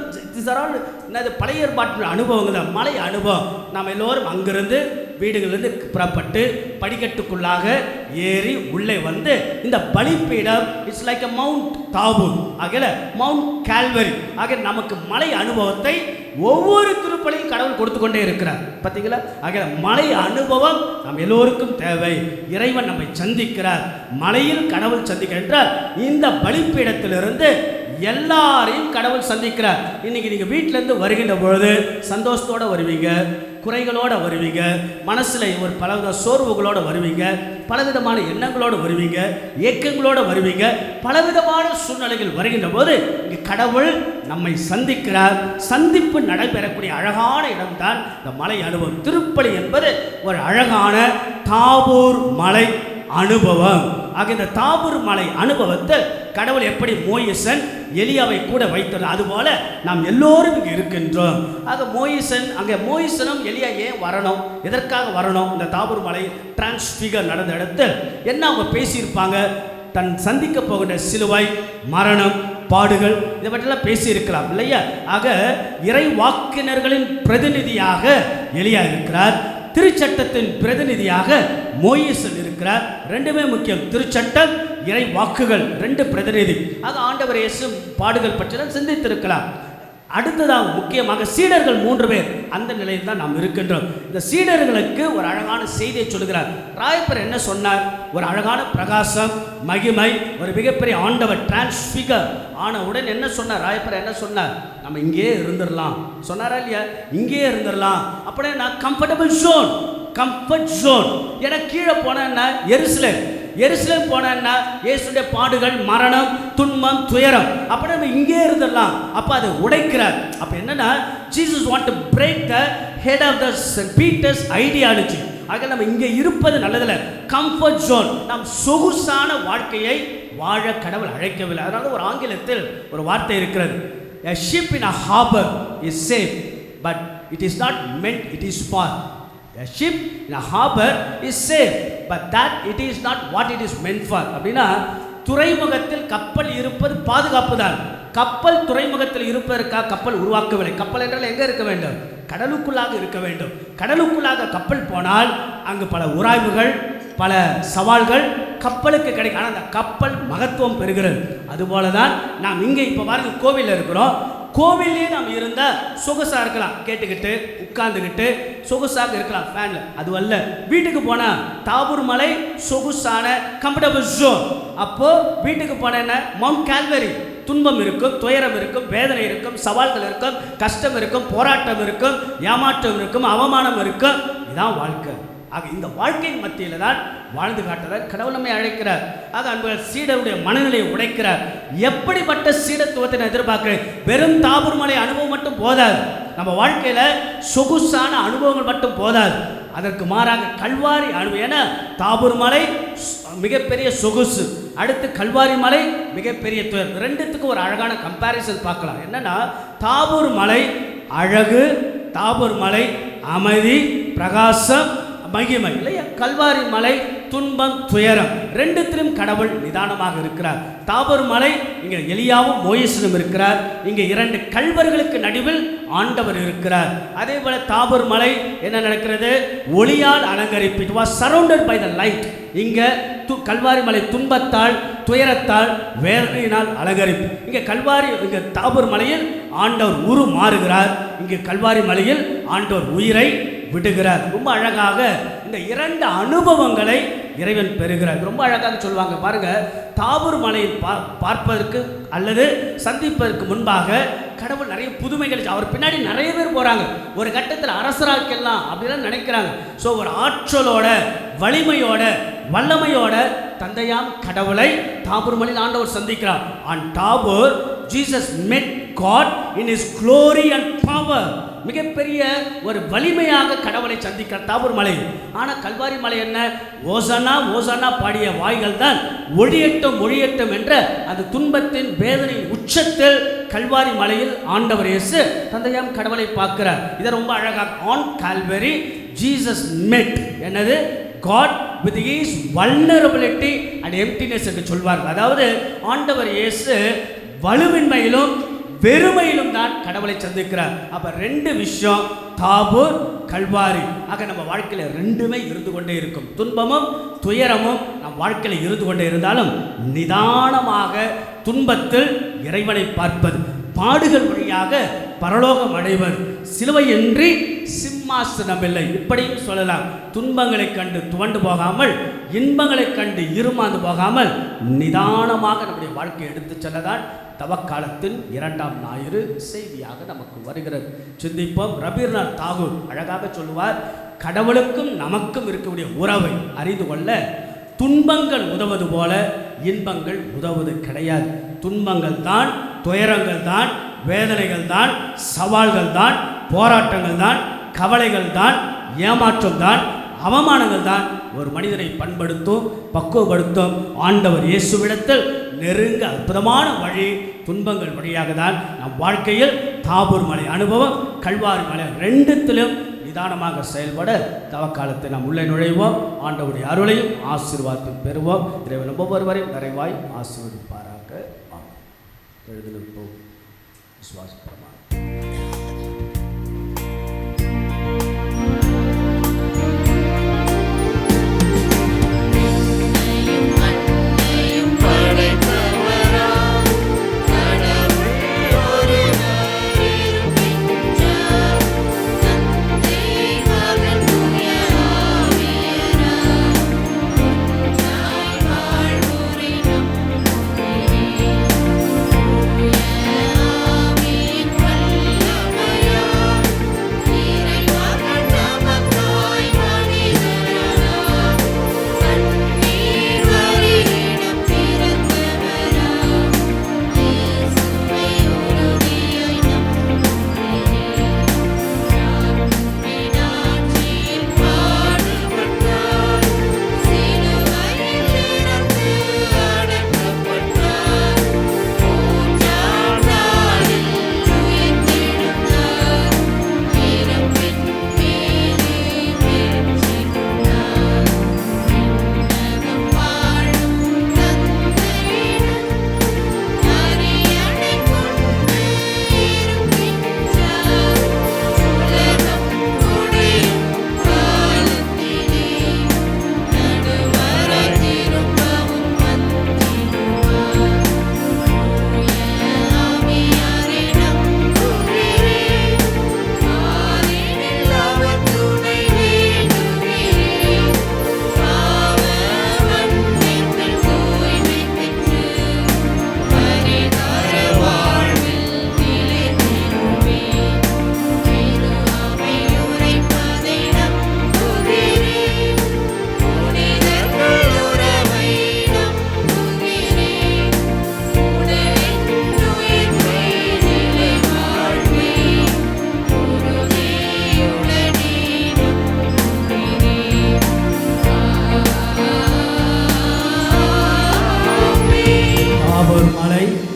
என்னது பழைய ஏற்பாட்டு அனுபவங்கள் தான். மலை அனுபவம். நாம் எல்லோரும் அங்கிருந்து வீடுகளிலிருந்து புறப்பட்டு படிக்கட்டுக்குள்ளாக ஏறி உள்ளே வந்து இந்த பலிப்பீடம் it's like a mount Dabur, ஆகல மவுண்ட் கால்வரி. ஆக நமக்கு மலை அனுபவத்தை ஒவ்வொரு திருப்பலியும் கடவுள் கொடுத்து கொண்டே இருக்கிறார். பார்த்தீங்களா? ஆக மலை அனுபவம் நம் எல்லோருக்கும் தேவை. இறைவன் நம்மை சந்திக்கிறார். மலையில் கடவுள் சந்திக்கிறார் என்றால் இந்த பலிப்பீடத்திலிருந்து எல்லாரையும் கடவுள் சந்திக்கிறார். இன்னைக்கு நீங்கள் வீட்டிலேருந்து வருகின்ற பொழுது சந்தோஷத்தோடு வருவீங்க, குறைகளோடு வருவீங்க, மனசில் ஒரு பலவித சோர்வுகளோடு வருவீங்க, பலவிதமான எண்ணங்களோடு வருவீங்க, ஏக்கங்களோடு வருவீங்க. பலவிதமான சூழ்நிலைகள் வருகின்ற போது இங்கே கடவுள் நம்மை சந்திக்கிறார். சந்திப்பு நடைபெறக்கூடிய அழகான இடம்தான் இந்த மலை அனுபவம். திருப்பலி என்பது ஒரு அழகான தாபூர் மலை அனுபவம். ஆக இந்த தாபூர் மலை அனுபவத்தை கடவுள் எப்படி மோயிசன் எலியாவை கூட வைத்தது, அதுபோல நாம் எல்லோரும் இங்கே இருக்கின்றோம். ஆக மோயிசனும் எலியா ஏன் வரணும், எதற்காக வரணும்? இந்த தாபூர் மலை டிரான்ஸ்ஃபிகர் நடந்த இடத்தில் என்ன அவங்க பேசியிருப்பாங்க? தன் சந்திக்க போகின்ற சிலுவை, மரணம், பாடுகள், இதை பற்றிலாம் பேசியிருக்கலாம் இல்லையா? ஆக இறை வாக்கினர்களின் பிரதிநிதியாக எலியா இருக்கிறார், திருச்சட்டத்தின் பிரதிநிதியாக மோயிசன் இருக்கிறார். ரெண்டுமே முக்கியம். திருச்சட்டம், இறை வாக்குகள், ரெண்டு பிரதிநிதி. ஆக ஆண்டவர் இயேசு பாடுகள் பற்றி தான் சிந்தித்திருக்கலாம். அடுத்ததாக முக்கியமாக சீடர்கள் 3 பேர் அந்த நிலையில் தான் நாம் இருக்கின்றோம். இந்த சீடர்களுக்கு ஒரு அழகான செய்தியை சொல்கிறார். ராயப்பர் என்ன சொன்னார்? ஒரு அழகான பிரகாசம், மகிமை, ஒரு மிகப்பெரிய ஆண்டவர் டிரான்ஸ்ஃபிகர் ஆன உடன் என்ன சொன்னார்? ராயப்பர் என்ன சொன்னார்? நம்ம இங்கேயே இருந்துடலாம் சொன்னாரா இல்லையா? இங்கேயே இருந்துடலாம். அப்படியே நான் கம்ஃபர்டபுள் ஜோன், கம்ஃபர்ட் ஜோன். எனக்கு கீழே போனேன்னா எருசலேம் போனா இயேசுடைய பாடுகள், மரணம், துன்பம், துயரம். அப்ப நம்ம இங்கே இருந்துடலாம். அப்ப அதை உடைக்கிறார். அப்ப என்னன்னா, Jesus want to break the head of the St. Peter's ideology. ஆக நம்ம இங்கே இருப்பது நல்லதில்லை. Comfort zone. நாம் சொகுசான வாழ்க்கையை வாழ கடவுள் அழைக்கவில்லை. அதனால ஒரு ஆங்கிலத்தில் ஒரு வார்த்தை இருக்கிறது, a ship in a harbor is safe but it is not meant it is for. A ship in a harbor is safe but that it is not what it is meant for. அப்படின்னா துறைமுகத்தில் கப்பல் இருப்பது பாதுகாப்பு தான். கப்பல் துறைமுகத்தில் இருப்பதற்காக கப்பல் உருவாக்கவில்லை. கப்பல் என்றால் எங்கே இருக்க வேண்டும்? கடலுக்குள்ளாக இருக்க வேண்டும். கடலுக்குள்ளாக கப்பல் போனால் அங்கு பல உராய்வுகள், பல சவால்கள் கப்பலுக்கு கிடைக்கும். ஆனால் அந்த கப்பல் மகத்துவம் பெறுகிறது. அதுபோல தான் நாம் இங்கே இப்போ பாருங்கள், கோவிலில் இருக்கிறோம். கோவிலே நாம் இருந்தால் சொகுசாக இருக்கலாம், கேட்டுக்கிட்டு உட்கார்ந்துக்கிட்டு சொகுசாக இருக்கலாம் ஃபேனில். அது அல்ல. வீட்டுக்கு போனால் தாபூர் மலை சொகுசான கம்ஃபர்டபுள் ஜோன். அப்போது வீட்டுக்கு போனேன்னா மவுண்ட் கால்வரி, துன்பம் இருக்கும், துயரம் இருக்கும், வேதனை இருக்கும், சவால்கள் இருக்கும், கஷ்டம் இருக்கும், போராட்டம் இருக்கும், ஏமாற்றம் இருக்கும், அவமானம் இருக்கும். இதுதான் வாழ்க்கை. ஆக இந்த வாழ்க்கையின் மத்தியில் தான் வாழ்ந்து காட்டுறார் கடவுள் நம்மை அழைக்கிறார். ஆக அன்பர்கள் சீடருடைய மனநிலையை உடைக்கிறார். எப்படிப்பட்ட சீடத்துவத்தை நான் எதிர்பார்க்கிறேன்? வெறும் தாபூர் மலை அனுபவம் மட்டும் போதாது. நம்ம வாழ்க்கையில் சொகுசான அனுபவங்கள் மட்டும் போதாது. அதற்கு மாறாக கல்வாரி அனுபவம். ஏன்னா தாபூர் மலை மிகப்பெரிய சொகுசு, அடுத்து கல்வாரி மலை மிகப்பெரிய துயர். ரெண்டுத்துக்கும் ஒரு அழகான கம்பேரிசன் பார்க்கலாம். என்னன்னா, தாபூர் மலை அழகு, தாபூர் மலை அமைதி, பிரகாசம், மகிமை இல்லையா? கல்வாரி மலை துன்பம், துயரம். ரெண்டுத்திலும் கடவுள் நிதானமாக இருக்கிறார். தாபூர் மலை இங்கே எலியாவும் மோயிசனும் இருக்கிறார். இங்கே 2 கல்வர்களுக்கு நடுவில் ஆண்டவர் இருக்கிறார். அதே போல தாபூர் மலை என்ன நடக்கிறது? ஒளியால் அலங்கரிப்பு. It was surrounded by the light. இங்கே கல்வாரி மலை துன்பத்தால், துயரத்தால், வேதனையினால் அலங்கரிப்பு. இங்கே இங்கே தாபூர் மலையில் ஆண்டவர் உரு மாறுகிறார். இங்கே கல்வாரி மலையில் ஆண்டவர் உயிரை விடுகிறார். ரொம்ப அழகாக இந்த 2 அனுபவங்களை இறைவன் பெறுகிறார். ரொம்ப அழகாக சொல்லுவாங்க பாருங்க. தாபூர் மலையில் பார்ப்பதற்கு அல்லது சந்திப்பதற்கு முன்பாக கடவுள் நிறைய புதுமைகள், அவர் பின்னாடி நிறைய பேர் போறாங்க. ஒரு கட்டத்தில் அரசராக்கலாம் அப்படிலாம் நினைக்கிறாங்க. ஸோ ஒரு ஆற்றலோட, வலிமையோட, வல்லமையோட தந்தையாம் கடவுளை தாபூர் மலையில் ஆண்டவர் சந்திக்கிறார். On Tabor Jesus met God in his glory and power. மிகப்பெரிய ஒரு வலிமையாக கடவுளை சந்திக்கிறார் தாபூர் மலை. ஆனால் கல்வாரி மலை என்ன? ஓசானா ஓசானா பாடிய வாய்கள் தான் ஒழியட்டும் ஒழியட்டும் என்ற அந்த துன்பத்தின் வேதனையின் உச்சத்தில் கல்வாரி மலையில் ஆண்டவர் இயேசு தந்தையாம் கடவுளை பார்க்கிறார். இதை ரொம்ப அழகாக ஆன் கால்வரி ஜீசஸ் மெட் என்னது God with his vulnerability and emptiness என்று சொல்வார்கள். அதாவது ஆண்டவர் இயேசு வலுவின்மையிலும் வெறுமையிலும் தான் கடவுளை சந்திக்கிறார். அப்ப 2 விஷயம், தாபூர், கல்வாரி. ஆக நம்ம வாழ்க்கையில் ரெண்டுமே இருந்து கொண்டே இருக்கும். துன்பமும் துயரமும் நம் வாழ்க்கையில் இருந்து கொண்டே இருந்தாலும் நிதானமாக துன்பத்தில் இறைவனை பார்ப்பது, பாடுகள் வழியாக பரலோகம் அடைவது, சிலுவையின்றி சிம்மாசனம் இல்லை. இப்படியும் சொல்லலாம், துன்பங்களை கண்டு துவண்டு போகாமல், இன்பங்களை கண்டு இருமாந்து போகாமல், நிதானமாக நம்முடைய வாழ்க்கையை எடுத்து செல்லதான் தவக்காலத்தின் 2ஆம் ஞாயிறு செய்தியாக நமக்கு வருகிறது. சிந்திப்போம். ரபீந்திரநாத் தாகூர் அழகாக சொல்லுவார், கடவுளுக்கும் நமக்கும் இருக்கக்கூடிய உறவை அறிந்து கொள்ள துன்பங்கள் உதவுவது போல இன்பங்கள் உதவுவது கிடையாது. துன்பங்கள் தான், துயரங்கள் தான், வேதனைகள் தான், சவால்கள் தான், போராட்டங்கள் தான், கவலைகள் தான், ஏமாற்றம் தான், அவமானங்கள் தான் ஒரு மனிதனை பண்படுத்தும், பக்குவப்படுத்தும். ஆண்டவர் இயேசுவிடத்தில் நெருங்க அற்புதமான வழி துன்பங்கள் வழியாக தான் நம் வாழ்க்கையில் தாபூர் மலை அனுபவம், கல்வாரி மலை ரெண்டுத்திலும் நிதானமாக செயல்பட தவக்காலத்தை நாம் உள்ளே நுழைவோம். ஆண்டவருடைய அருளையும் ஆசீர்வாதத்தையும் பெறுவோம். இறைவன் ஒவ்வொருவரையும் நிறைவாய் ஆசீர்வதிப்பாராக. எழுதிருப்போம் விசுவாசப்படமா.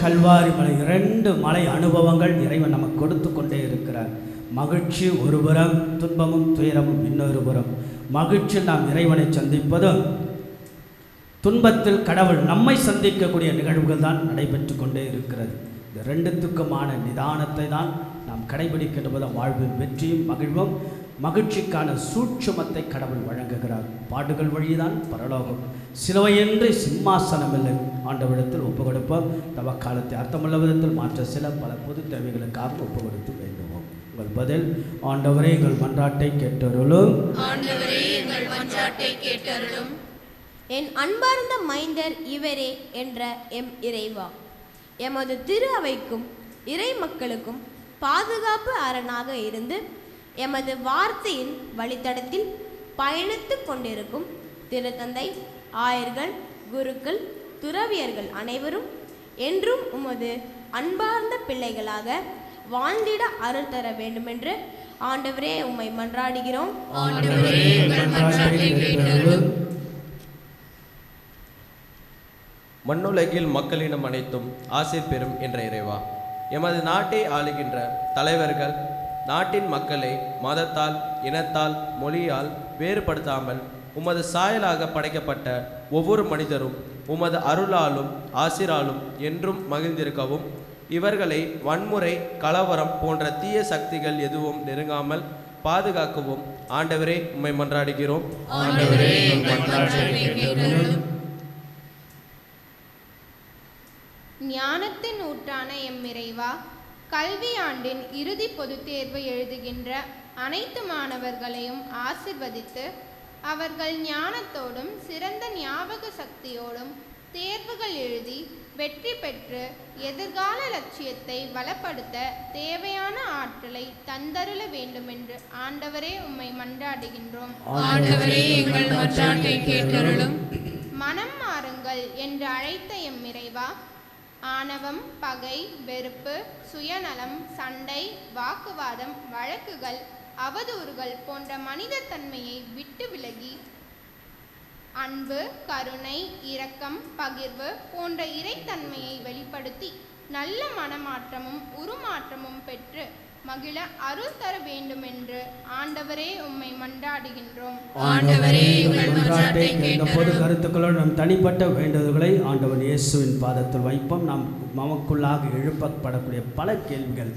கல்வாரி மலை 2 மலை அனுபவங்கள் இறைவன் நமக்கு கொடுத்து கொண்டே இருக்கிறார். மகிழ்ச்சி ஒரு புறம், துன்பமும் துயரமும் இன்னொரு புறம். மகிழ்ச்சியில் நாம் இறைவனை சந்திப்பதும், துன்பத்தில் கடவுள் நம்மை சந்திக்கக்கூடிய நிகழ்வுகள் தான் நடைபெற்று கொண்டே இருக்கிறது. இந்த 2த்துக்குமான நிதானத்தை தான் நாம் கடைபிடிக்கின்ற வாழ்வின் வெற்றியும் மகிழ்வும். மகிழ்ச்சிக்கான சூட்சுமத்தை கடவுள் வழங்குகிறார். பாடுகள் வழிதான் பரலோகம், சிலுவையின்றி சிம்மாசனம் இல்லை. ஆண்டவரிடத்தில் ஒப்பு கொடுப்போம். தவக்காலத்தை அர்த்தமுள்ள விதத்தில் மாற்ற சில பல பொது தேவைகளுக்காக ஒப்பு கொடுத்து வேண்டுவோம். உங்கள் பதில், ஆண்டவரே எங்கள் மன்றாட்டை கேட்டருளும். ஆண்டவரே எங்கள் மன்றாட்டை கேட்டருளும். என் அன்பார்ந்த மைந்தர் இவரே என்ற எம் இறைவா, எமது திரு அவைக்கும் இறை மக்களுக்கும் பாதுகாப்பு அரணாக இருந்து எமது வார்த்தையின் வழித்தடத்தில் பயணித்து கொண்டிருக்கும் திருத்தந்தை, ஆயர்கள், குருக்கள், துறவியர்கள் அனைவரும் என்றும் உமது அன்பார்ந்த பிள்ளைகளாக வாழ்ந்திட அருள் தர வேண்டுமென்று ஆண்டவரே உம்மை மன்றாடுகிறோம். மண்ணுலகில் மக்களினம் அனைத்தும் ஆசீர் பெறும் என்ற இறைவா, எமது நாட்டை ஆளுகின்ற தலைவர்கள் நாட்டின் மக்களை மதத்தால், இனத்தால், மொழியால் வேறுபடுத்தாமல் உமது சாயலாக படைக்கப்பட்ட ஒவ்வொரு மனிதரும் உமது அருளாலும் ஆசிராலும் என்றும் மகிழ்ந்திருக்கவும், இவர்களை வன்முறை, கலவரம் போன்ற தீய சக்திகள் எதுவும் நெருங்காமல் பாதுகாக்கவும் ஆண்டவரே உம்மை மன்றாடுகிறோம். ஞானத்தின் ஊற்றான எம் இறைவா, கல்வி ஆண்டின் இறுதி பொதுத் தேர்வு எழுதுகின்ற அனைத்து மாணவர்களையும் ஆசிர்வதித்து அவர்கள் ஞானத்தோடும் சிறந்த ஞாபக சக்தியோடும் தேர்வுகள் எழுதி வெற்றி பெற்று எதிர்கால லட்சியத்தை வளப்படுத்த தேவையான ஆற்றலை தந்தருள வேண்டுமென்று ஆண்டவரே உம்மை மன்றாடுகின்றோம். ஆண்டவரே எங்கள் மன்றாட்டை கேட்டருளும். மனம் மாறுங்கள் என்று அழைத்த எம் இறைவா, ஆணவம், பகை, வெறுப்பு, சுயநலம், சண்டை, வாக்குவாதம், வழக்குகள், அவதூறுகள் போன்ற மனித தன்மையை விட்டு விலகி அன்பு, கருணை, இரக்கம், பகிர்வு போன்ற இறைத்தன்மையை வெளிப்படுத்தி நல்ல மனமாற்றமும் உருமாற்றமும் பெற்று மகிழ அருள் தர வேண்டுமென்று ஆண்டவரே உம்மை மன்றாடுகின்றோம். ஆண்டவரே எங்கள் மன்றாட்டை இந்த பொது கருத்துக்களோடு நம் தனிப்பட்ட வேண்டுதல்களை ஆண்டவன் இயேசுவின் பாதத்தில் வைப்போம். நாம் நமக்குள்ளாக எழுப்பப்படக்கூடிய பல கேள்விகள்.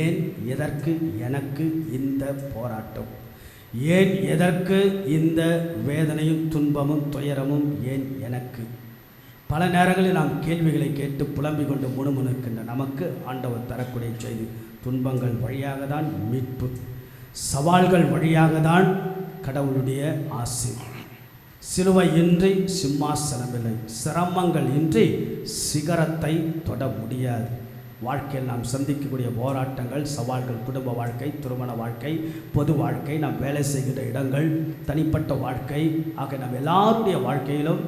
ஏன், எதற்கு எனக்கு இந்த போராட்டம்? ஏன், எதற்கு இந்த வேதனையும் துன்பமும் துயரமும்? ஏன் எனக்கு? பல நேரங்களில் நாம் கேள்விகளை கேட்டு புலம்பிக் கொண்டு முணுமுணுக்கின்ற நமக்கு ஆண்டவர் தரக்கூடிய செய்தி, துன்பங்கள் வழியாக தான் மீட்பு, சவால்கள் வழியாக தான் கடவுளுடைய ஆசை. சிலுவை இன்றி சிம்மாசனமில்லை, சிரமங்கள் இன்றி சிகரத்தை தொட முடியாது. வாழ்க்கையில் நாம் சந்திக்கக்கூடிய போராட்டங்கள், சவால்கள், குடும்ப வாழ்க்கை, திருமண வாழ்க்கை, பொது வாழ்க்கை, நாம் வேலை செய்கிற இடங்கள், தனிப்பட்ட வாழ்க்கை ஆக நம் எல்லாருடைய வாழ்க்கையிலும்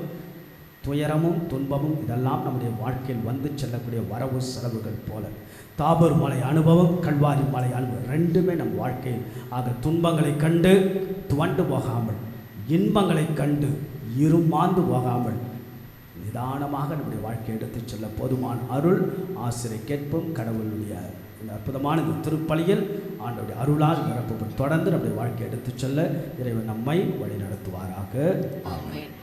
துயரமும் துன்பமும் இதெல்லாம் நம்முடைய வாழ்க்கையில் வந்து செல்லக்கூடிய வரவு செலவுகள் போல. தாபூர் மலை அனுபவம், கல்வாரி மலை அனுபவம் ரெண்டுமே நம் வாழ்க்கையில் ஆக துன்பங்களை கண்டு துவண்டு போகாமல், இன்பங்களை கண்டு இருமாந்து போகாமல் நிதானமாக நம்முடைய வாழ்க்கையை எடுத்துச் செல்ல போதுமான அருள் ஆசிரியை கேட்போம். கடவுளுடைய இந்த அற்புதமான இந்த திருப்பலியில் ஆண்டவருடைய அருளால் நிரப்பப்பட்டு தொடர்ந்து நம்முடைய வாழ்க்கையை எடுத்துச் செல்ல இறைவன் நம்மை வழி நடத்துவாராக. ஆமென்.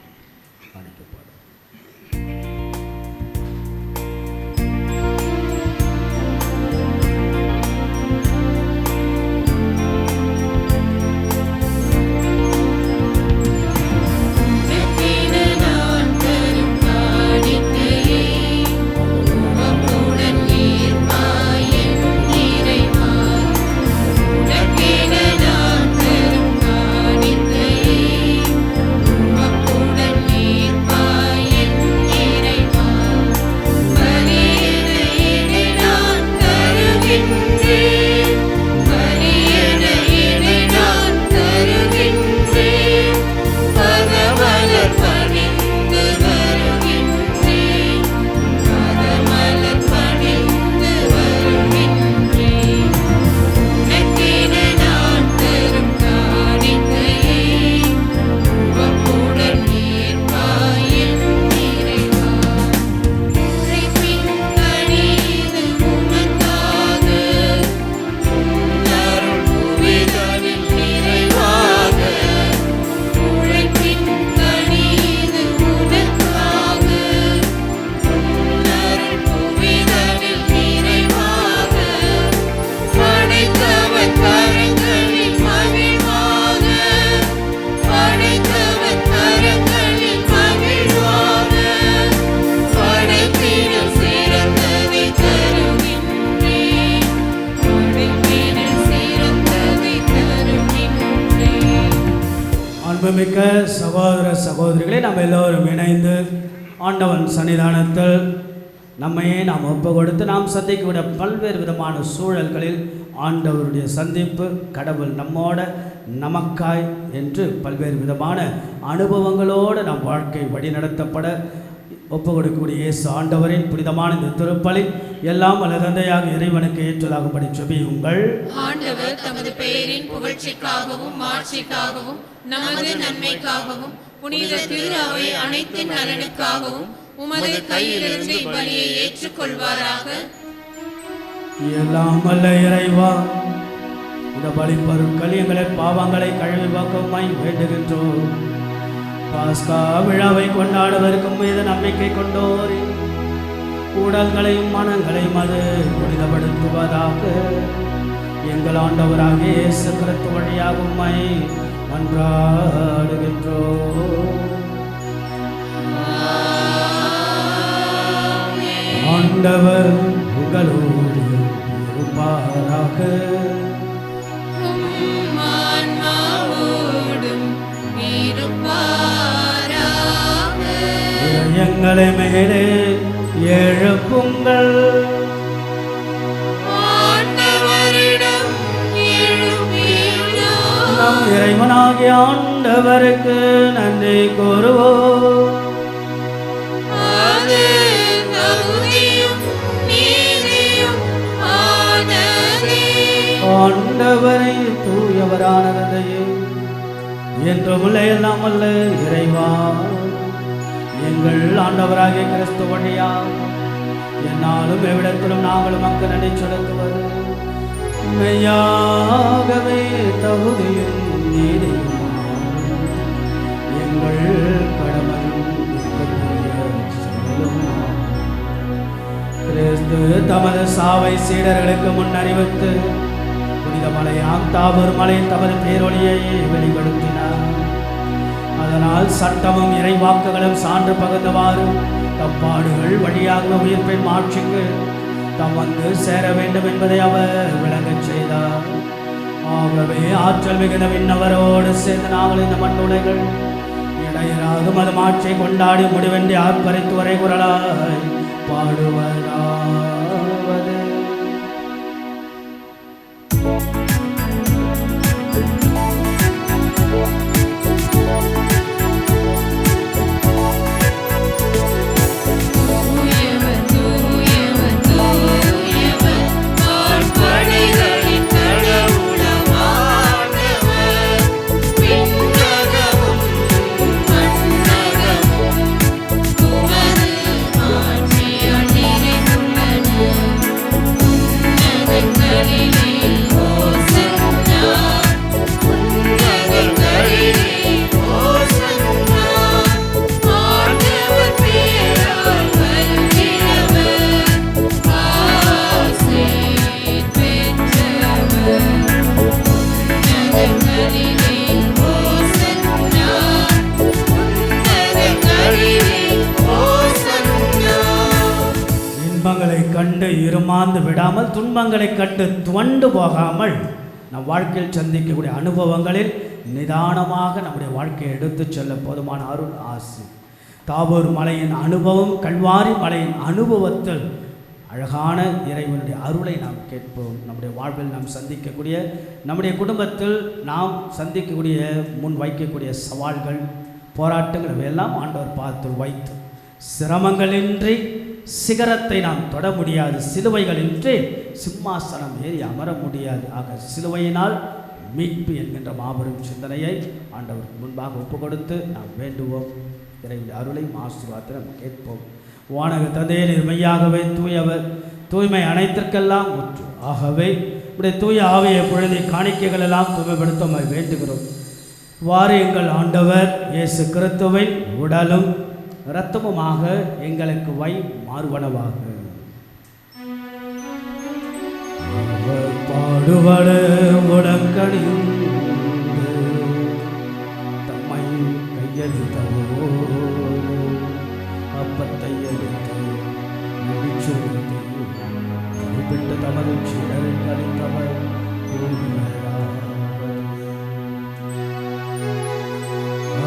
அன்புமிக்க சகோதர சகோதரிகளே, நாம் எல்லோரும் இணைந்து ஆண்டவன் சன்னிதானத்தில் நம்மையே நாம் ஒப்பு கொடுத்து நாம் சந்திக்கக்கூடிய பல்வேறு விதமான சூழல்களில் ஆண்டவருடைய சந்திப்பு, கடவுள் நம்மோட நமக்காய் என்று பல்வேறு விதமான அனுபவங்களோடு நம் வாழ்க்கை வழிநடத்தப்பட ஒப்பு கொடுக்கக்கூடிய இயேசு ஆண்டவரின் புனிதமான இந்த திருப்பலி எல்லாம் வல்ல தந்தையாக இறைவனுக்கு ஏற்றதாகும்படி ஜெபியுங்கள். ஆண்டவர் தமது பெயரின் புகழ்ச்சிக்காகவும் மாட்சிக்காகவும் நமது நன்மைக்காகவும் புனித திரு அவை அனைத்து நலனுக்காகவும் உமது கையிலிருந்து இப்பலியை ஏற்றுக்கொள்வாராக. எல்லாம் வல்ல இறைவா, இந்த பலி பொருட்கள் எங்களை பாவங்களை கழுவி வாக்குமாய் வேண்டுகின்றோம். பாஸ்கா விழாவை கொண்டாடுவதற்கும் மீது நம்பிக்கை கொண்டோரி உடல்களையும் மனங்களையும் அது புனிதப்படுத்துவதாக எங்கள் ஆண்டவராகிய இயேசு கிறிஸ்து வழியாக உம்மை மன்றாடுகின்றோம். ஆண்டவர் உங்களோடு இருப்பாராக. கரங்களை மேலே எழுப்புங்கள். நம் இறைவனாகிய ஆண்டவருக்கு நன்றி கூறுவோம். ஆண்டவரை தூயவரான தந்தையே, என்றும் எல்லாம் அல்ல இறைவா, எங்கள் ஆண்டவராகிய கிறிஸ்து வழியா என்னாலும் எவ்விடத்திலும் நாங்கள் மக்கள் நன்றி செலுத்துவது மெய்யாகவே தகுதியும் நீதியும் எங்கள் கடமையும் கிறிஸ்து தமது சாவை சீடர்களுக்கு முன் அறிவித்து புனித மலையாம் தாபூர் மலையில் தமது பேரொழியை வெளிப்படுத்தினார். அதனால் சட்டமும் இறைவாக்குகளும் சான்று பகுந்தவாறு தப்பாடுகள் வழியாக உயிர்ப்பின் மாட்சிக்கு தம் வந்து சேர வேண்டும் என்பதை அவர் விளங்கச் செய்தார். ஆகவே ஆற்றல் மிகுந்த விண்ணவரோடு சேர்ந்து நாங்கள் இந்த மண்ணுலைகள் இடையராது மது மாட்சியை கொண்டாடி முடிவென்றி ஆர்ப்பரித்து வரை குரலாய் பாடுவதாவது. கண்டு இருமாந்து விடாமல், துன்பங்களை கண்டு துவண்டு போகாமல் நம் வாழ்க்கையில் சந்திக்கக்கூடிய அனுபவங்களில் நிதானமாக நம்முடைய வாழ்க்கையை எடுத்து செல்ல போதுமான அருள் ஆசி. தாபூர் மலையின் அனுபவம், கல்வாரி மலையின் அனுபவத்தில் அழகான இறைவனுடைய அருளை நாம் கேட்போம். நம்முடைய வாழ்வில் நாம் சந்திக்கக்கூடிய, நம்முடைய குடும்பத்தில் நாம் சந்திக்கக்கூடிய, முன் வைக்கக்கூடிய சவால்கள், போராட்டங்கள் இவையெல்லாம் ஆண்டவர் பார்த்து வைத்து சிரமங்களின்றி சிகரத்தை நாம் தொட முடியாது, சிலுவைகளின்றி சிம்மாசனம் ஏறி அமர முடியாது. ஆக சிலுவையினால் மீட்பு என்கின்ற மாபெரும் சிந்தனையை ஆண்டவருக்கு முன்பாக ஒப்பு கொடுத்து நாம் வேண்டுவோம். இறைவனுடைய அருளையும் ஆசீர்வாதத்தை நாம் கேட்போம். வானக தந்தையே, நீர் மெய்யாகவே தூயவர், தூய்மை அனைத்திற்கெல்லாம் ஒன்று. ஆகவே உடைய தூய ஆவியை பொழுதை காணிக்கைகள் எல்லாம் தூய்மைப்படுத்த வேண்டுகிறோம். வாறு எங்கள் ஆண்டவர் இயேசு கிறிஸ்துவின் உடலும் இரத்தமுமாக எங்களுக்கு மாறுவனவாக. அவர் பாடுபட உடற்கணிந்து தம்மை கையளித்தவோடு அப்பத்தை எடுத்து முடிச்செடுத்து குறிப்பிட்ட தமது சீடருக்கு அளித்தவர்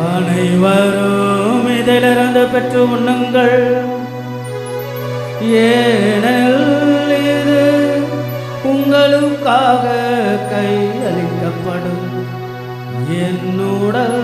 அனைவரும் இதிலிருந்து பெற்று உண்ணுங்கள், ஏனெனில் இது உங்களுக்காக கையளிக்கப்படும் என் உடல்.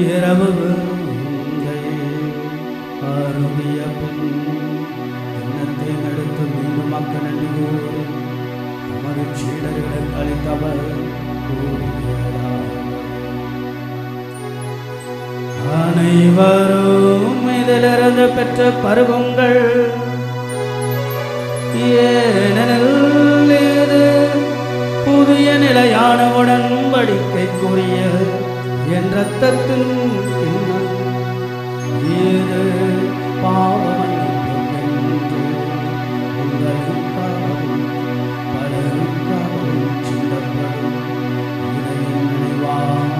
இரவு அருவிய பின் எண்ணத்தை எடுத்து மீண்டும் மக்கள் நன்றி கூறி தமது சீடர்களுக்கு அளித்தவர் அனைவரும் இதிலிருந்து பெற்ற பருவங்கள், ஏனெனில் இது புதிய நிலையான உடன்படிக்கைக்குரிய என் இரத்தத்தின் கிண்ணம், இது பாவமன்னிப்பு என்று உங்களுக்காகவும் பலருக்காகவும் சிந்தப்படும் இதையின் நினைவாக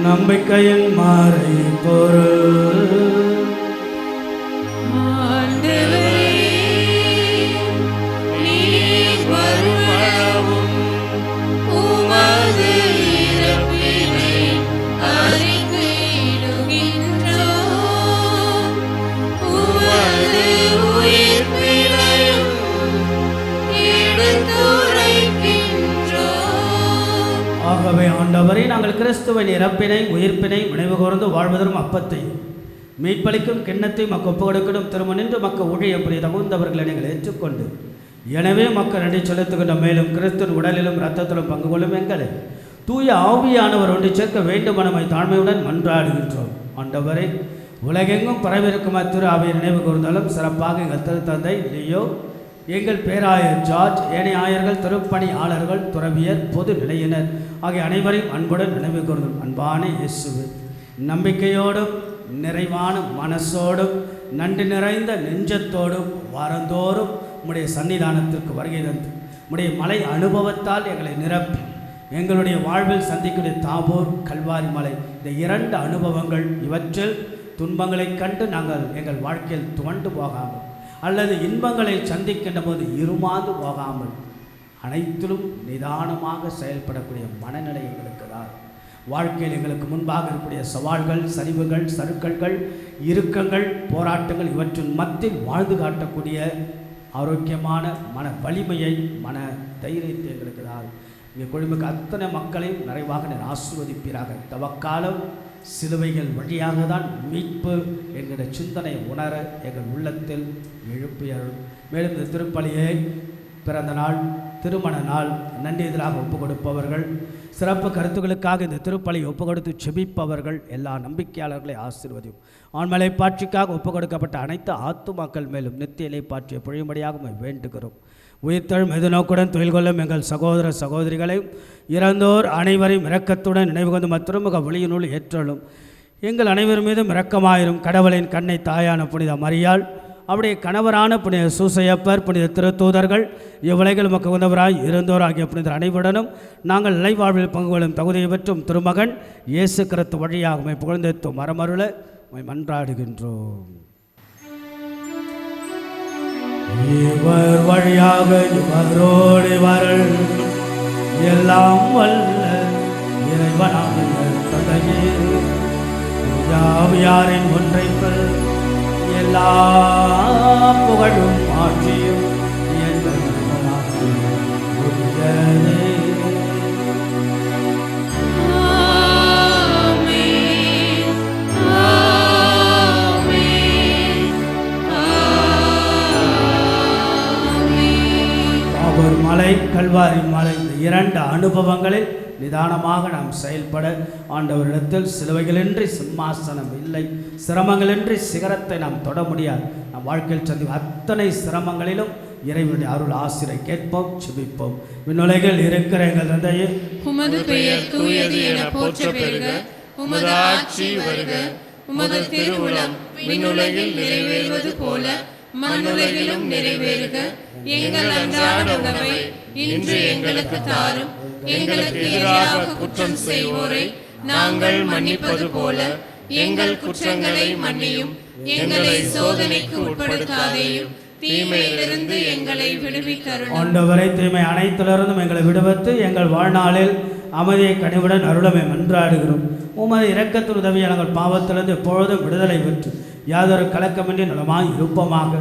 நம்பிக்கையின் மாறை பொருள். ஆண்டவரே, நீர் வருமளவும் உமது இறப்பினை அறிக்கையிடுகின்றோம். உமது உயிர்ப்பினையும் எடுத்துரைக்கின்றோம். ஆகவே ஆண்டவரே, நாங்கள் கிறிஸ்துவின் இறப்பினை உயிர்ப்பினை நினைவு கூர்ந்து வாழ்வதற்கும் அப்பத்தையும் மீட்பளிக்கும் கிண்ணத்தை மக்கு ஒப்பு கொடுக்கணும் திருமணின்று மக்க ஊழியம் புரிய தகுந்தவர்களை நீங்கள் ஏற்றுக்கொண்டு எனவே மக்கள் நன்றி செலுத்துகின்ற மேலும் கிறிஸ்துவின் உடலிலும் இரத்தத்திலும் பங்கு கொள்ளும் எங்களை தூய ஆவியானவர் ஒன்று சேர்க்க வேண்டுமனமை தாழ்மையுடன் மன்றாடுகின்றோம். ஆண்டவரே, உலகெங்கும் பரவிருக்கும் திரு ஆவியை நினைவு கூர்ந்தாலும் சிறப்பாக எங்கள் திருத்தந்தை லியோ, எங்கள் பேராயர் ஜார்ஜ், ஏனைய ஆயர்கள், திருப்பணியாளர்கள், துறவியர், பொது நிலையினர் ஆகிய அனைவரையும் அன்புடன் நினைவு கூர்ந்தோம். அன்பான இயேசுவே, நம்பிக்கையோடும் நிறைவான மனசோடும் நன்றி நிறைந்த நெஞ்சத்தோடும் வாரந்தோறும் உம்முடைய சன்னிதானத்திற்கு வருகை தந்து உம்முடைய மலை அனுபவத்தால் எங்களை நிரப்பி எங்களுடைய வாழ்வில் சந்திக்கூடிய தாபோர், கல்வாரி மலை இந்த இரண்டு அனுபவங்கள் இவற்றில் துன்பங்களைக் கண்டு நாங்கள் எங்கள் வாழ்க்கையில் துவண்டு போகாமல் அல்லது இன்பங்களை சந்திக்கின்ற போது இருமாந்து போகாமல் அனைத்திலும் நிதானமாக செயல்படக்கூடிய மனநிலை எங்களுக்கு தான். வாழ்க்கையில் எங்களுக்கு முன்பாக இருக்கக்கூடிய சவால்கள், சரிவுகள், சறுக்கல்கள், இறுக்கங்கள், போராட்டங்கள் இவற்றின் மத்தியில் வாழ்ந்து காட்டக்கூடிய ஆரோக்கியமான மன வலிமையை, மன தைரியத்தை எங்களுக்கு தான். இங்கே குழுமிக்கு அத்தனை மக்களையும் நிறைவாக நான் ஆசீர்வதிப்பீராக. தவக்காலம் சிலுவைகள் வழியாக தான் மீட்பு என்கிற சிந்தனை உணர எங்கள் உள்ளத்தில் எழுப்பியரும். மேலும் இந்த திருப்பலியை பிறந்த நாள், திருமண நாள், நன்றி எதிராக ஒப்புக் கொடுப்பவர்கள், சிறப்பு கருத்துக்களுக்காக இந்த திருப்பலியை ஒப்புக் கொடுத்து செபிப்பவர்கள் எல்லா நம்பிக்கையாளர்களை ஆசீர்வதியும். ஆண்மலை பாட்சிக்காக ஒப்புக் கொடுக்கப்பட்ட அனைத்து ஆத்துமாக்கள் மேலும் நித்திய இலைப்பாற்றிய பொழியும்படியாக வேண்டுகிறோம். உயிர்த்தெழும் எதிர்நோக்குடன் தொழில் கொள்ளும் எங்கள் சகோதர சகோதரிகளையும் இறந்தோர் அனைவரையும் இரக்கத்துடன் நினைவு கொண்டு மற்றொருமுக ஒளியினுள் ஏற்றலும். எங்கள் அனைவர் மீதும் இரக்கமாயிரும். கடவுளின் கண்ணை தாயான புனித மரியாள், அவருடைய கணவரான புனித சூசையப்பர், புனித திருத்தூதர்கள், இவ்வுலகில் மக்க உதவராய் இருந்தோர் ஆகிய புனிதர் அனைவருடனும் நாங்கள் நிலைவாழ்வில் பங்கு கொள்ளும் தகுதியை பெற்றும் திருமகன் இயேசு கிறிஸ்து வழியாக புகழ்ந்தெத்தும் மரமருள மன்றாடுகின்றோம். இவர் வழியாக இவரோடு இவர்கள் எல்லாம் வல்ல இறைவனாக தந்தையே, யாவியாரின் ஒன்றைப்பல் எல்லா புகழும் ஆட்சியும் தாபோர் மலை, கல்வாரி மலை இந்த இரண்டு அனுபவங்களில் நிதானமாக நாம் செயல்பட ஆண்டவரிடத்தில் சிலுவைகளின்றி சிம்மாசனம் இல்லை, சிரமங்களின்றி சிகரத்தை நாம் தொட முடியாது. நம் வாழ்க்கையில் சந்திக்கும் அத்தனை சிரமங்களிலும் இறைவனுடைய அருள் ஆசிரை கேட்போம், செபிப்போம். விண்ணுலகில் இருக்கிற எங்கள் தந்தையே, உமது பெயர் தூயது என போற்ற பெறுக, உமது ஆட்சி வருக, உமது திருவுளம் விண்ணுலகில் நிறைவேறுவது போல மண்ணுலகிலும் நிறைவேறுக. எங்கள் அன்றாட உணவை இன்று எங்களுக்கு தாரும். எங்களுக்கு எதிராக குற்றம் செய்வோரை நாங்கள் மன்னிப்பது போல எங்கள் குற்றங்களை மன்னியும். எங்களை சோதனைக்கு உட்படுத்தாதேயும், தீமையிலிருந்து எங்களை விடுவித்தருளும். ஆண்டவரை தீமை அனைத்திலிருந்தும் எங்களை விடுவித்து எங்கள் வாழ்நாளில் அமைதியை கனிவுடன் அருளமை மன்றாடுகிறோம். உமது இரக்கத்தின் உதவியை நாங்கள் பாவத்திலிருந்து எப்பொழுதும் விடுதலை பெற்று யாதொரு கலக்கமின்றி நலமாய் இருப்போமாக.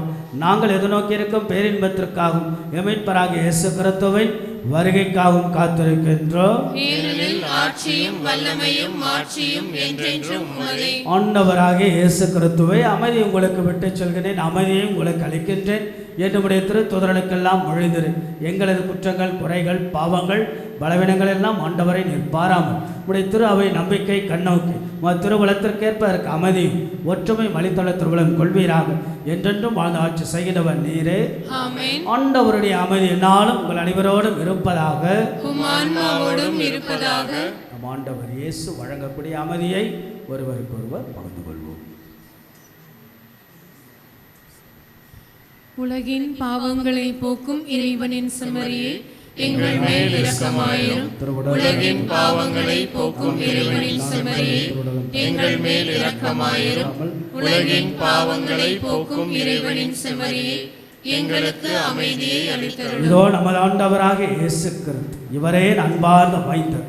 நாங்கள் எதிர்நோக்கி இருக்கும் பேரின்பத்திற்காகவும் எமைப்பராக இயேசு கிறிஸ்துவின் வருகைக்காகவும் காத்திருக்கின்றோம். ஏனெனில் ஆட்சியும் வல்லமையும் மாட்சியும் என்றென்றும் உமதே. ஆண்டவராகிய இயேசு கிறிஸ்துவை அமைதி உங்களுக்கு விட்டு செல்கிறேன், அமைதியை உங்களுக்கு அளிக்கின்றேன் என்னுடைய திருத்துதர்களுக்கெல்லாம் மொழிந்திரு. எங்களது குற்றங்கள், குறைகள், பாவங்கள், பலவீனங்கள் எல்லாம் ஆண்டவரை நிற்பாராமல் உடைய திரு அவை நம்பிக்கை கண்ணோக்கி திருவலத்திற்கேற்ப அதற்கு அமைதியும் ஒற்றுமை மலித்தள திருவலம் கொள்வீராக. என்றென்றும் வாழ்ந்த ஆட்சி செய்கிறவர் நீரே. ஆண்டவருடைய அமைதி என்னாலும் உங்கள் அனைவரோடும் இருப்பதாக. நம் ஆண்டவர் இயேசு வழங்கக்கூடிய அமைதியை ஒருவருக்கொருவர் பகிர்ந்து கொள்வோம். உலகின் பாவங்களை போக்கும் இறைவனின் செம்மறியே, எங்கள் மேல் இரக்கமாயிரும். உலகின் பாவங்களை போக்கும் இறைவனின் செம்மறியே, எங்கள் மேல் இரக்கமாயிரும். உலகின் பாவங்களை போக்கும் இறைவனின் செம்மறியே, எங்களுக்கு அமைதியை அளித்தருளும். இதோ நமது ஆண்டவராகிய இயேசு கிறிஸ்து, இவரே அன்பார்ந்த மைந்தர்,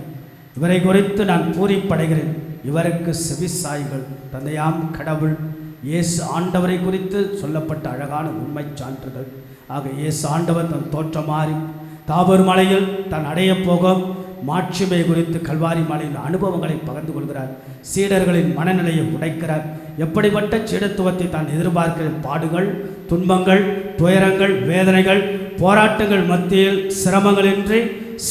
இவரை குறித்து நான் பூரிப்படைகிறேன். இவருக்கு செவிசாய்கள். தந்தையாம் கடவுள் இயேசு ஆண்டவரை குறித்து சொல்லப்பட்ட அழகான உண்மை சான்றுகள் ஆக இயேசு ஆண்டவர் தன் தோற்றம் மாறி தாபோர் மலையில் தான் அடைய போகும் மாட்சிமை குறித்து கல்வாரி மலையின் அனுபவங்களை பகிர்ந்து கொள்கிறார். சீடர்களின் மனநிலையை உடைக்கிறார். எப்படிப்பட்ட சீடத்துவத்தை தான் எதிர்பார்க்கிற பாடுகள், துன்பங்கள், துயரங்கள், வேதனைகள், போராட்டங்கள் மத்தியில் சிரமங்களின்றி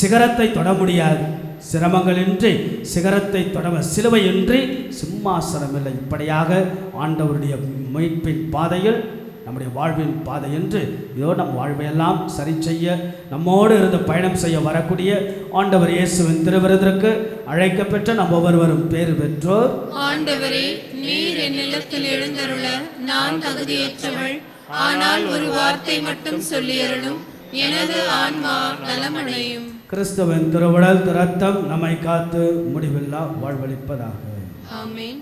சிகரத்தை தொட முடியாது. சிரமங்களின்றி சிகரத்தை தொட சிலுவையின்றி சிம்மாசனம் இல்லை. இப்படியாக ஆண்டவருடைய மீட்பின் பாதையில் நம்முடைய வாழ்வின் பாதை என்று இதோ நம் வாழ்வையெல்லாம் சரி செய்ய நம்மோடு இருந்து பயணம் செய்ய வரக்கூடிய ஆண்டவர் இயேசுவின் திருவிருந்திற்கு அழைக்கப்பெற்ற நம் ஒவ்வொருவரும் பேறு பெற்றோர். ஆண்டவரே, நீர் என் நிலத்தில் எழுந்தருள நான் தகுதியற்றவள். ஆனால் ஒரு வார்த்தை மட்டும் சொல்லியருளும், எனது ஆன்மா நலமடையும். கிறிஸ்துவின் திருவுடல் இரத்தம் நம்மை காத்து முடிவில்லா வாழ்வளிப்பதாக. ஆமென்.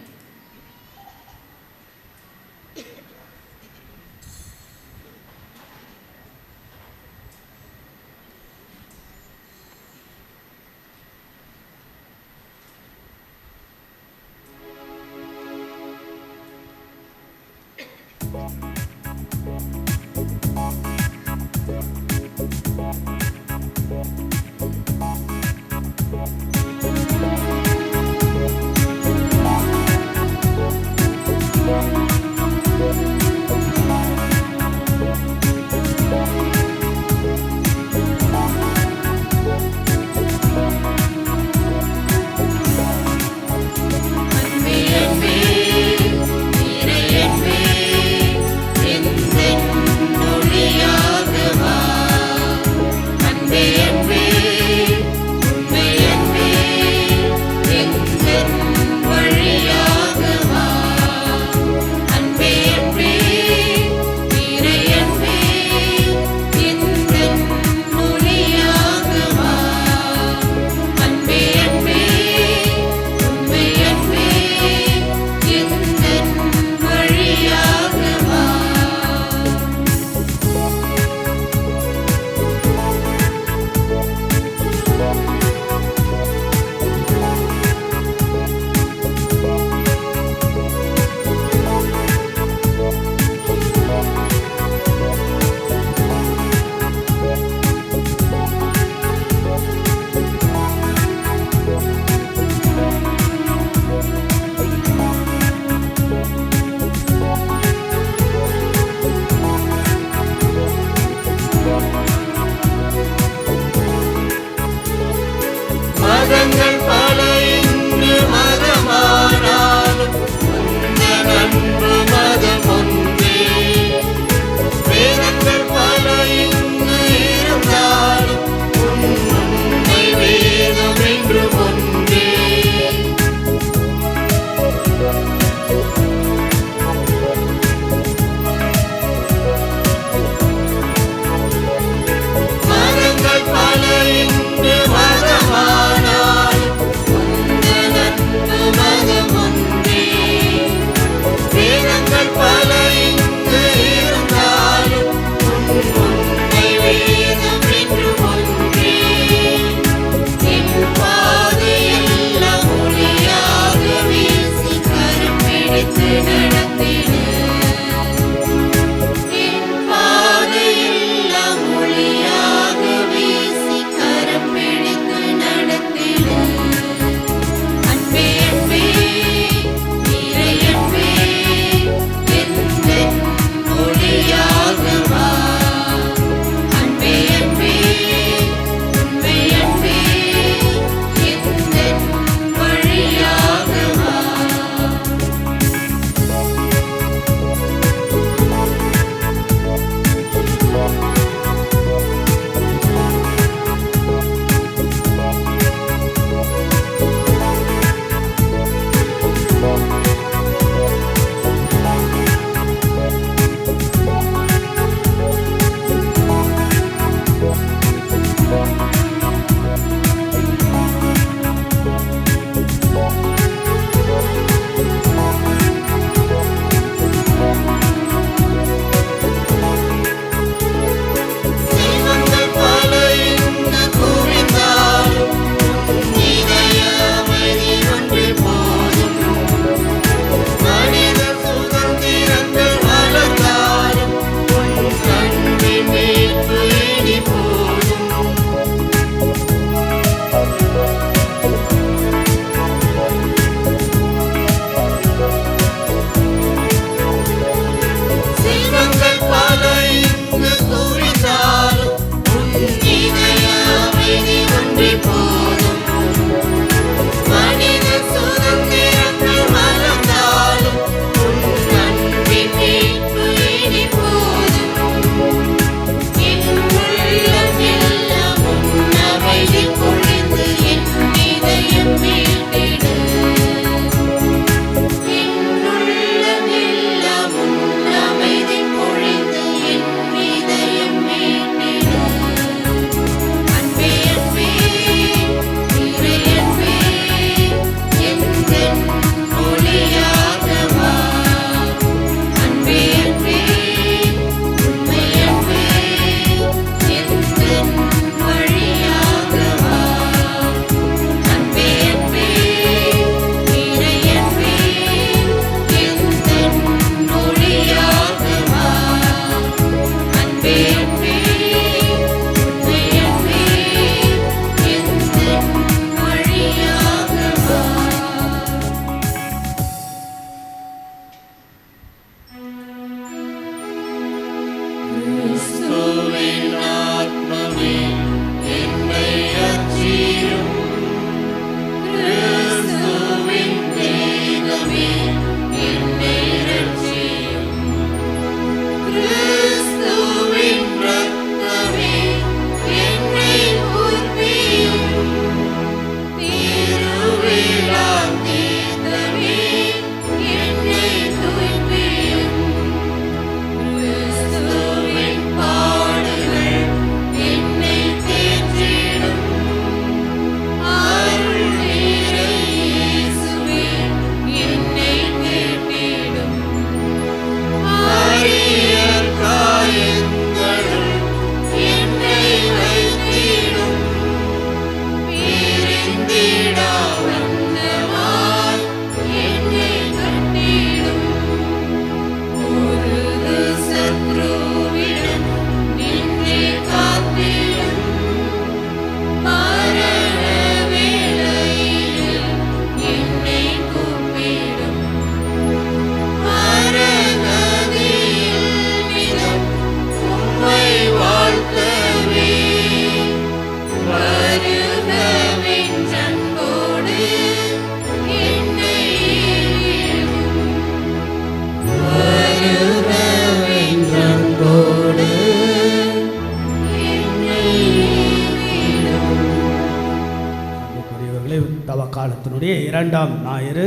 தவக்காலத்தினுடைய 2ஆம் ஞாயிறு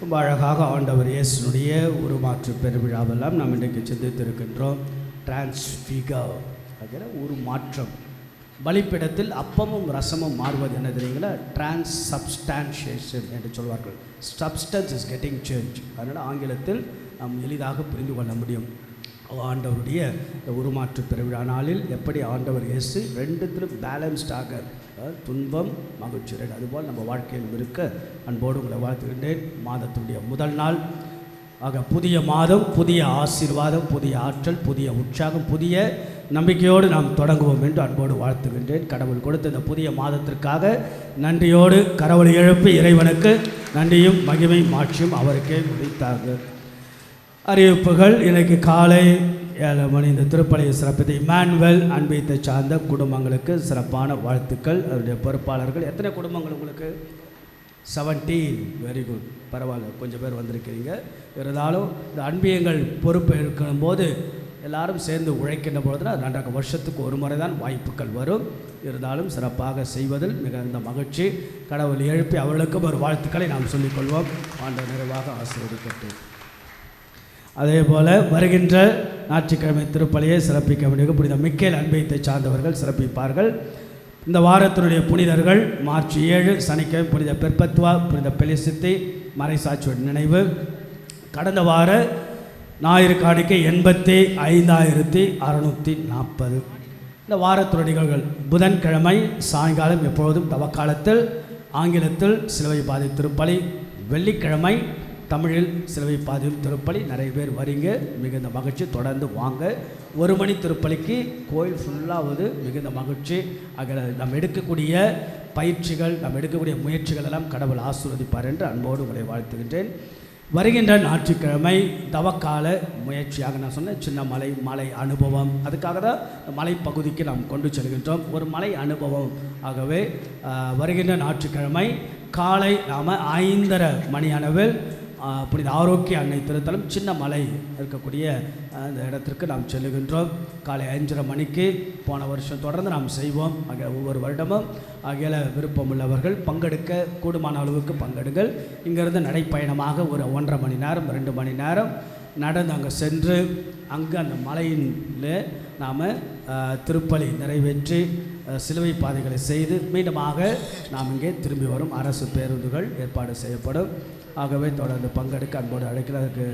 ரொம்ப அழகாக ஆண்டவர் இயேசுனுடைய உருமாற்று பெருவிழாவெல்லாம் நாம் இன்றைக்கு சிந்தித்திருக்கின்றோம். டிரான்ஸ்ஃபிகர் அப்படிங்கிற ஒரு மாற்றம். பலிப்பிடத்தில் அப்பமும் ரசமும் மாறுவது என்ன தெரியுங்களா? டிரான்ஸ்சப்ஸ்டான்ஷியேஷன் என்று சொல்வார்கள். Substance is getting change. அதனால் ஆங்கிலத்தில் நாம் எளிதாக புரிந்து கொள்ள முடியும். ஆண்டவருடைய உருமாற்று பெருவிழா நாளில் எப்படி ஆண்டவர் இயேசு ரெண்டுத்திலும் பேலன்ஸ்டாக துன்பம் மகிழ்ச்சி அதுபோல் நம்ம வாழ்க்கையில் இருக்க அன்போடு உங்களை வாழ்த்துகின்றேன். மாதத்தினுடைய முதல் நாள் ஆக புதிய மாதம், புதிய ஆசீர்வாதம், புதிய ஆற்றல், புதிய உற்சாகம், புதிய நம்பிக்கையோடு நாம் தொடங்குவோம் என்று அன்போடு வாழ்த்துகின்றேன். கடவுள் கொடுத்த இந்த புதிய மாதத்திற்காக நன்றியோடு கரவொலி எழுப்பி இறைவனுக்கு நன்றியும் மகிமை மாட்சியும் அவருக்கே உரித்தார்கள். அறிவிப்புகள். இன்றைக்கு காலை 7 மணி இந்த திருப்பலியை சிறப்பித்த இமானுவேல் அன்பியத்தை சார்ந்த குடும்பங்களுக்கு சிறப்பான வாழ்த்துக்கள். அதனுடைய பொறுப்பாளர்கள். எத்தனை குடும்பங்கள் உங்களுக்கு? 17. வெரி குட், பரவாயில்ல, கொஞ்சம் பேர் வந்திருக்கிறீங்க. இருந்தாலும் இந்த அன்பியங்கள் பொறுப்பு இருக்கும்போது எல்லாரும் சேர்ந்து உழைக்கின்ற பொழுதுனா நன்றாக வருஷத்துக்கு ஒரு முறை தான் வாய்ப்புகள் வரும். இருந்தாலும் சிறப்பாக செய்வதில் மிகுந்த மகிழ்ச்சி. கடவுள் எழுப்பி அவர்களுக்கும் ஒரு வாழ்த்துக்களை நாம் சொல்லிக்கொள்வோம். ஆண்டவர் நிறைவாக ஆசீர்வதிக்கட்டும். அதே போல் வருகின்ற ஞாயிற்றுக்கிழமை திருப்பலியை சிறப்பிக்க வேண்டிய புனித மிக்கேல் அன்பியத்தை சார்ந்தவர்கள் சிறப்பிப்பார்கள். இந்த வாரத்தினுடைய புனிதர்கள் மார்ச் 7 சனிக்கிழமை புனித பெர்பத்துவா, புனித பெலிசித்தி மறைசாட்சியோட நினைவு. கடந்த வார ஞாயிறு காணிக்கை 85,640. இந்த வாரத்தினுடைய நிகழ்வுகள். புதன்கிழமை சாயங்காலம் எப்பொழுதும் தவக்காலத்தில் ஆங்கிலத்தில் சிலுவை பாதை திருப்பலி. வெள்ளிக்கிழமை தமிழில் சிலுவை பாதையும் திருப்பலி. நிறைய பேர் வரீங்க, மிகுந்த மகிழ்ச்சி. தொடர்ந்து வாங்க. 1 மணி திருப்பலிக்கு கோயில் ஃபுல்லாவது மிகுந்த மகிழ்ச்சி. ஆக நம்ம எடுக்கக்கூடிய பயிற்சிகள், நம்ம எடுக்கக்கூடிய முயற்சிகள் எல்லாம் கடவுள் ஆசீர்வதிப்பார் என்று அன்போடு உங்களை வாழ்த்துகின்றேன். வருகின்ற ஞாயிற்றுக்கிழமை தவக்கால முயற்சியாக நான் சொன்னேன், சின்ன மலை அனுபவம். அதுக்காக தான் மலைப்பகுதிக்கு நாம் கொண்டு செல்கின்றோம். ஒரு மலை அனுபவம். ஆகவே வருகின்ற ஞாயிற்றுக்கிழமை காலை நாம் 5:30 மணி அளவில் புனித ஆரோக்கிய அன்னை திருத்தலம் சின்ன மலை இருக்கக்கூடிய அந்த இடத்திற்கு நாம் செல்லுகின்றோம். காலை 5:30 மணிக்கு. போன வருஷம் தொடர்ந்து நாம் செய்வோம். ஆகிய ஒவ்வொரு வருடமும் ஆகிய விருப்பமுள்ளவர்கள் பங்கெடுக்க கூடுமான அளவுக்கு பங்கெடுங்கள். இங்கிருந்து நடைப்பயணமாக ஒரு 1.5 மணி நேரம் 2 மணி நேரம் நடந்து அங்கே சென்று அங்கே அந்த மலையில் நாம் திருப்பலி நிறைவேற்றி சிலுவை பாதைகளை செய்து மீண்டுமாக நாம் இங்கே திரும்பி வரும். அரசு பேருந்துகள் ஏற்பாடு செய்யப்படும். ஆகவே தொடர்ந்து பங்கெடுக்க அன்போடு அழைக்கிறதுக்கு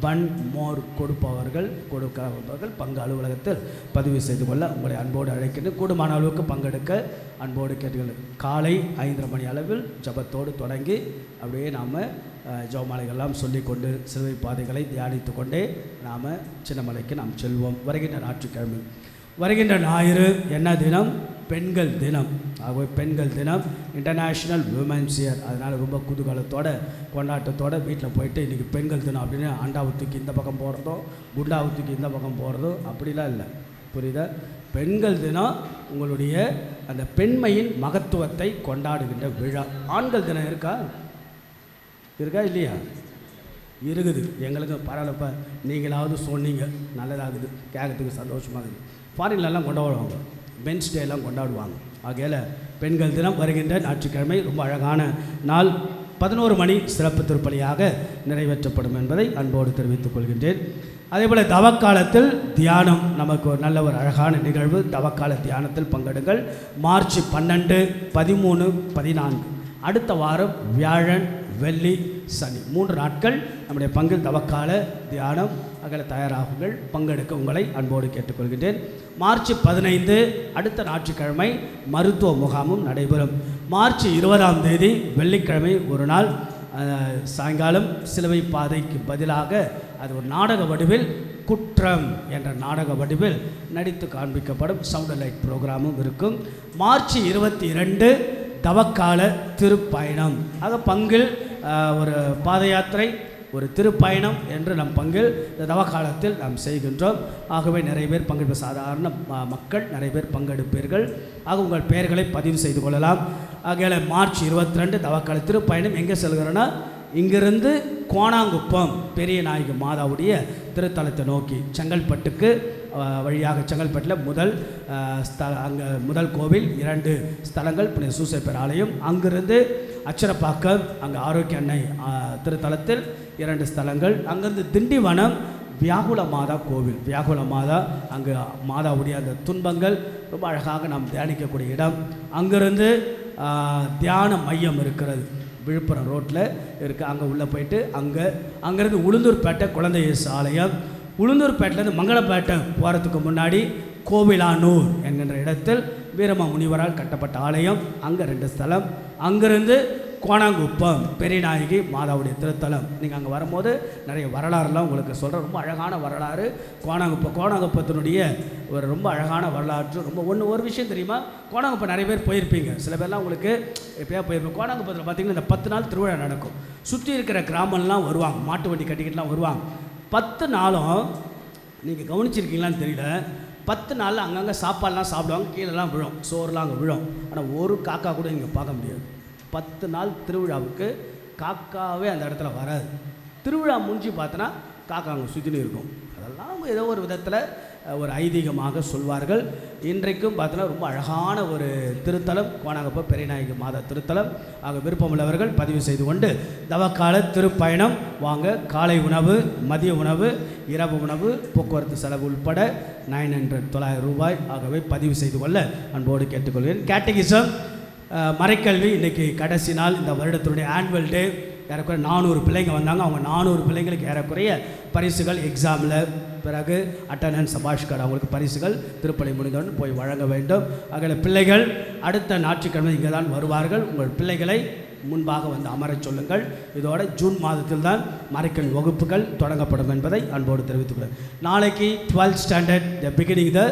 பன் மோர் கொடுப்பவர்கள் பங்கு அலுவலகத்தில் பதிவு செய்து கொள்ள உங்களை அன்போடு அழைக்கின்ற கூடுமான அளவுக்கு பங்கெடுக்க அன்போடு கேட்டுகள். காலை 5:30 மணி அளவில் ஜபத்தோடு தொடங்கி அப்படியே நாம் ஜெபமாலைகள்லாம் சொல்லிக்கொண்டு சிலுவை பாதைகளை தியானித்து கொண்டே நாம் சின்னமலைக்கு நாம் செல்வோம். வருகின்ற ஞாயிற்றுக்கிழமை. வருகின்ற ஞாயிறு என்ன தினம்? பெண்கள் தினம். ஆகவே பெண்கள் தினம், இன்டர்நேஷ்னல் விமென்ஸ் இயர். அதனால் ரொம்ப குதூகலத்தோட கொண்டாட்டத்தோடு வீட்டில் போயிட்டு இன்றைக்கி பெண்கள் தினம் அப்படின்னு அண்டாவுத்துக்கு இந்த பக்கம் போகிறதோ குண்டாவுத்துக்கு இந்த பக்கம் போகிறதோ அப்படிலாம் இல்லை. புரியுதா? பெண்கள் தினம் உங்களுடைய அந்த பெண்மையின் மகத்துவத்தை கொண்டாடுகின்ற விழா. ஆண்கள் தினம் இருக்கா இல்லையா? இருக்குது. எங்களுக்கு பரவாயில்லப்ப, நீங்களாவது சொன்னீங்க, நல்லதாகுது, கேட்கறதுக்கு சந்தோஷமாக இருக்குது. ஃபாரின்லலாம் கொண்டாடுவாங்க, மென்ஸ் டேலாம் கொண்டாடுவாங்க. ஆகையால் பெண்கள் தினம் வருகின்ற ஞாயிற்றுக்கிழமை ரொம்ப அழகான நாள். 11 மணி சிறப்பு திருப்பலியாக நிறைவேற்றப்படும் என்பதை அன்போடு தெரிவித்துக் கொள்கின்றேன். அதேபோல் தவக்காலத்தில் தியானம் நமக்கு ஒரு நல்ல ஒரு அழகான நிகழ்வு. தவக்கால தியானத்தில் பங்கெடுங்கள். மார்ச் 12, 13, 14 அடுத்த வாரம் வியாழன், வெள்ளி, சனி 3 நாட்கள் நம்முடைய பங்கில் தவக்கால தியானம். அகல தயாராகுங்கள். பங்கெடுக்க உங்களை அன்போடு கேட்டுக்கொள்கின்றேன். மார்ச் 15 அடுத்த ஞாயிற்றுக்கிழமை மருத்துவ முகாமும் நடைபெறும். மார்ச் 20ஆம் தேதி வெள்ளிக்கிழமை ஒரு நாள் சாயங்காலம் சிலுவை பாதைக்கு பதிலாக அது ஒரு நாடக வடிவில் குற்றம் என்ற நாடக வடிவில் நடித்து காண்பிக்கப்படும். சவுண்ட் லைட் ப்ரோக்ராமும் இருக்கும். மார்ச் 22 தவக்கால திருப்பயணம். ஆக பங்கில் ஒரு பாத யாத்திரை, ஒரு திருப்பயணம் என்று நம் பங்கில் இந்த தவக்காலத்தில் நாம் செய்கின்றோம். ஆகவே நிறைய பேர் பங்கெடுப்ப, சாதாரண மக்கள் நிறைய பேர் பங்கெடுப்பீர்கள். ஆக உங்கள் பெயர்களை பதிவு செய்து கொள்ளலாம். ஆகையால் மார்ச் 22 தவக்கால திருப்பயணம் எங்கே செல்கிறோன்னா இங்கிருந்து கோணாங்குப்பம் பெரிய நாயகி மாதாவுடைய திருத்தலத்தை நோக்கி செங்கல்பட்டுக்கு வழியாக செங்கல்பட்டில் அங்கே முதல் கோவில், 2 ஸ்தலங்கள், புனித சூசையப்பர் ஆலயம். அங்கிருந்து அச்சரப்பாக்கம் அங்கே ஆரோக்கிய அன்னை திருத்தலத்தில் 2 ஸ்தலங்கள். அங்கேருந்து திண்டிவனம் வியாகுல மாதா கோவில், வியாகுல மாதா அங்கே மாதாவுடைய அந்த துன்பங்கள் ரொம்ப அழகாக நாம் தியானிக்கக்கூடிய இடம். அங்கேருந்து தியான மையம் இருக்கிறது, விழுப்புரம் ரோட்டில் இருக்குது. அங்கே உள்ளே போயிட்டு அங்கேருந்து உளுந்தூர்பேட்டை குழந்தை இயேசு ஆலயம். உளுந்தூர்பேட்டிலேருந்து மங்களப்பேட்டை போகிறதுக்கு முன்னாடி கோவிலானூர் என்கின்ற இடத்தில் வீரமா முனிவரால் கட்டப்பட்ட ஆலயம், அங்கே 2 ஸ்தலம். அங்கேருந்து கோணாங்குப்பம் பெரியநாயகி மாதாவுடைய திருத்தலம். நீங்கள் அங்கே வரும்போது நிறைய வரலாறுலாம் உங்களுக்கு சொல்கிறேன். ரொம்ப அழகான வரலாறு கோணாங்குப்பத்தினுடைய ஒரு ரொம்ப அழகான வரலாற்று. ரொம்ப ஒரு விஷயம் தெரியுமா, கோணாங்குப்பம் நிறைய பேர் போயிருப்பீங்க, சில பேர்லாம் உங்களுக்கு எப்போயா போயிருப்பீங்க. கோணாங்குப்பத்தில் பார்த்திங்கன்னா இந்த 10 நாள் திருவிழா நடக்கும். சுற்றி இருக்கிற கிராமம்லாம் வருவாங்க, மாட்டு வண்டி கட்டிக்கிட்டுலாம் வருவாங்க. 10 நாளும் நீங்கள் கவனிச்சிருக்கீங்களான்னு தெரியல, 10 நாளில் அங்கங்கே சாப்பாடுலாம் சாப்பிடுவாங்க, கீழெல்லாம் விழும், சோறுலாம் அங்கே விழும். ஆனால் ஒரு காக்கா கூட நீங்கள் பார்க்க முடியாது. 10 நாள் திருவிழாவுக்கு காக்காவே அந்த இடத்துல வராது. திருவிழா முடிஞ்சு பார்த்தோன்னா காக்கா அங்கே சுற்றினு இருக்கும். அதெல்லாம் ஏதோ ஒரு விதத்தில் ஒரு ஐதீகமாக சொல்வார்கள். இன்றைக்கும் பார்த்தோன்னா ரொம்ப அழகான ஒரு திருத்தலம் கோணாங்குப்பம் பெரியநாயகி மாதா திருத்தலம். ஆக விருப்பமுள்ளவர்கள் பதிவு செய்து கொண்டு தவக்கால திருப்பயணம் வாங்க. காலை உணவு, மதிய உணவு, இரவு உணவு, போக்குவரத்து செலவு உட்பட 900 ரூபாய். ஆகவே பதிவு செய்து கொள்ள அன்போடு கேட்டுக்கொள்கிறேன். கேட்டகிசம் மறைக்கல்வி இன்றைக்கி கடைசி நாள். இந்த வருடத்தினுடைய ஆனுவல் டே. ஏறக்குறைய 400 பிள்ளைங்க வந்தாங்க. அவங்க 400 பிள்ளைங்களுக்கு ஏறக்குறைய பரிசுகள் எக்ஸாமில் பிறகு அட்டண்டன்ஸ் சபாஷ் கார்டு அவங்களுக்கு பரிசுகள் திருப்பலி முடிந்தவுடன் போய் வழங்க வேண்டும். அதில் பிள்ளைகள் அடுத்த ஞாயிற்றுக்கிழமை இங்கே தான் வருவார்கள். உங்கள் பிள்ளைகளை முன்பாக வந்து அமரச் சொல்லுங்கள். இதோட ஜூன் மாதத்தில் தான் மறைக்கல் வகுப்புகள் தொடங்கப்படும் என்பதை அன்போடு தெரிவித்துக்கிறேன். நாளைக்கு 12th standard beginning the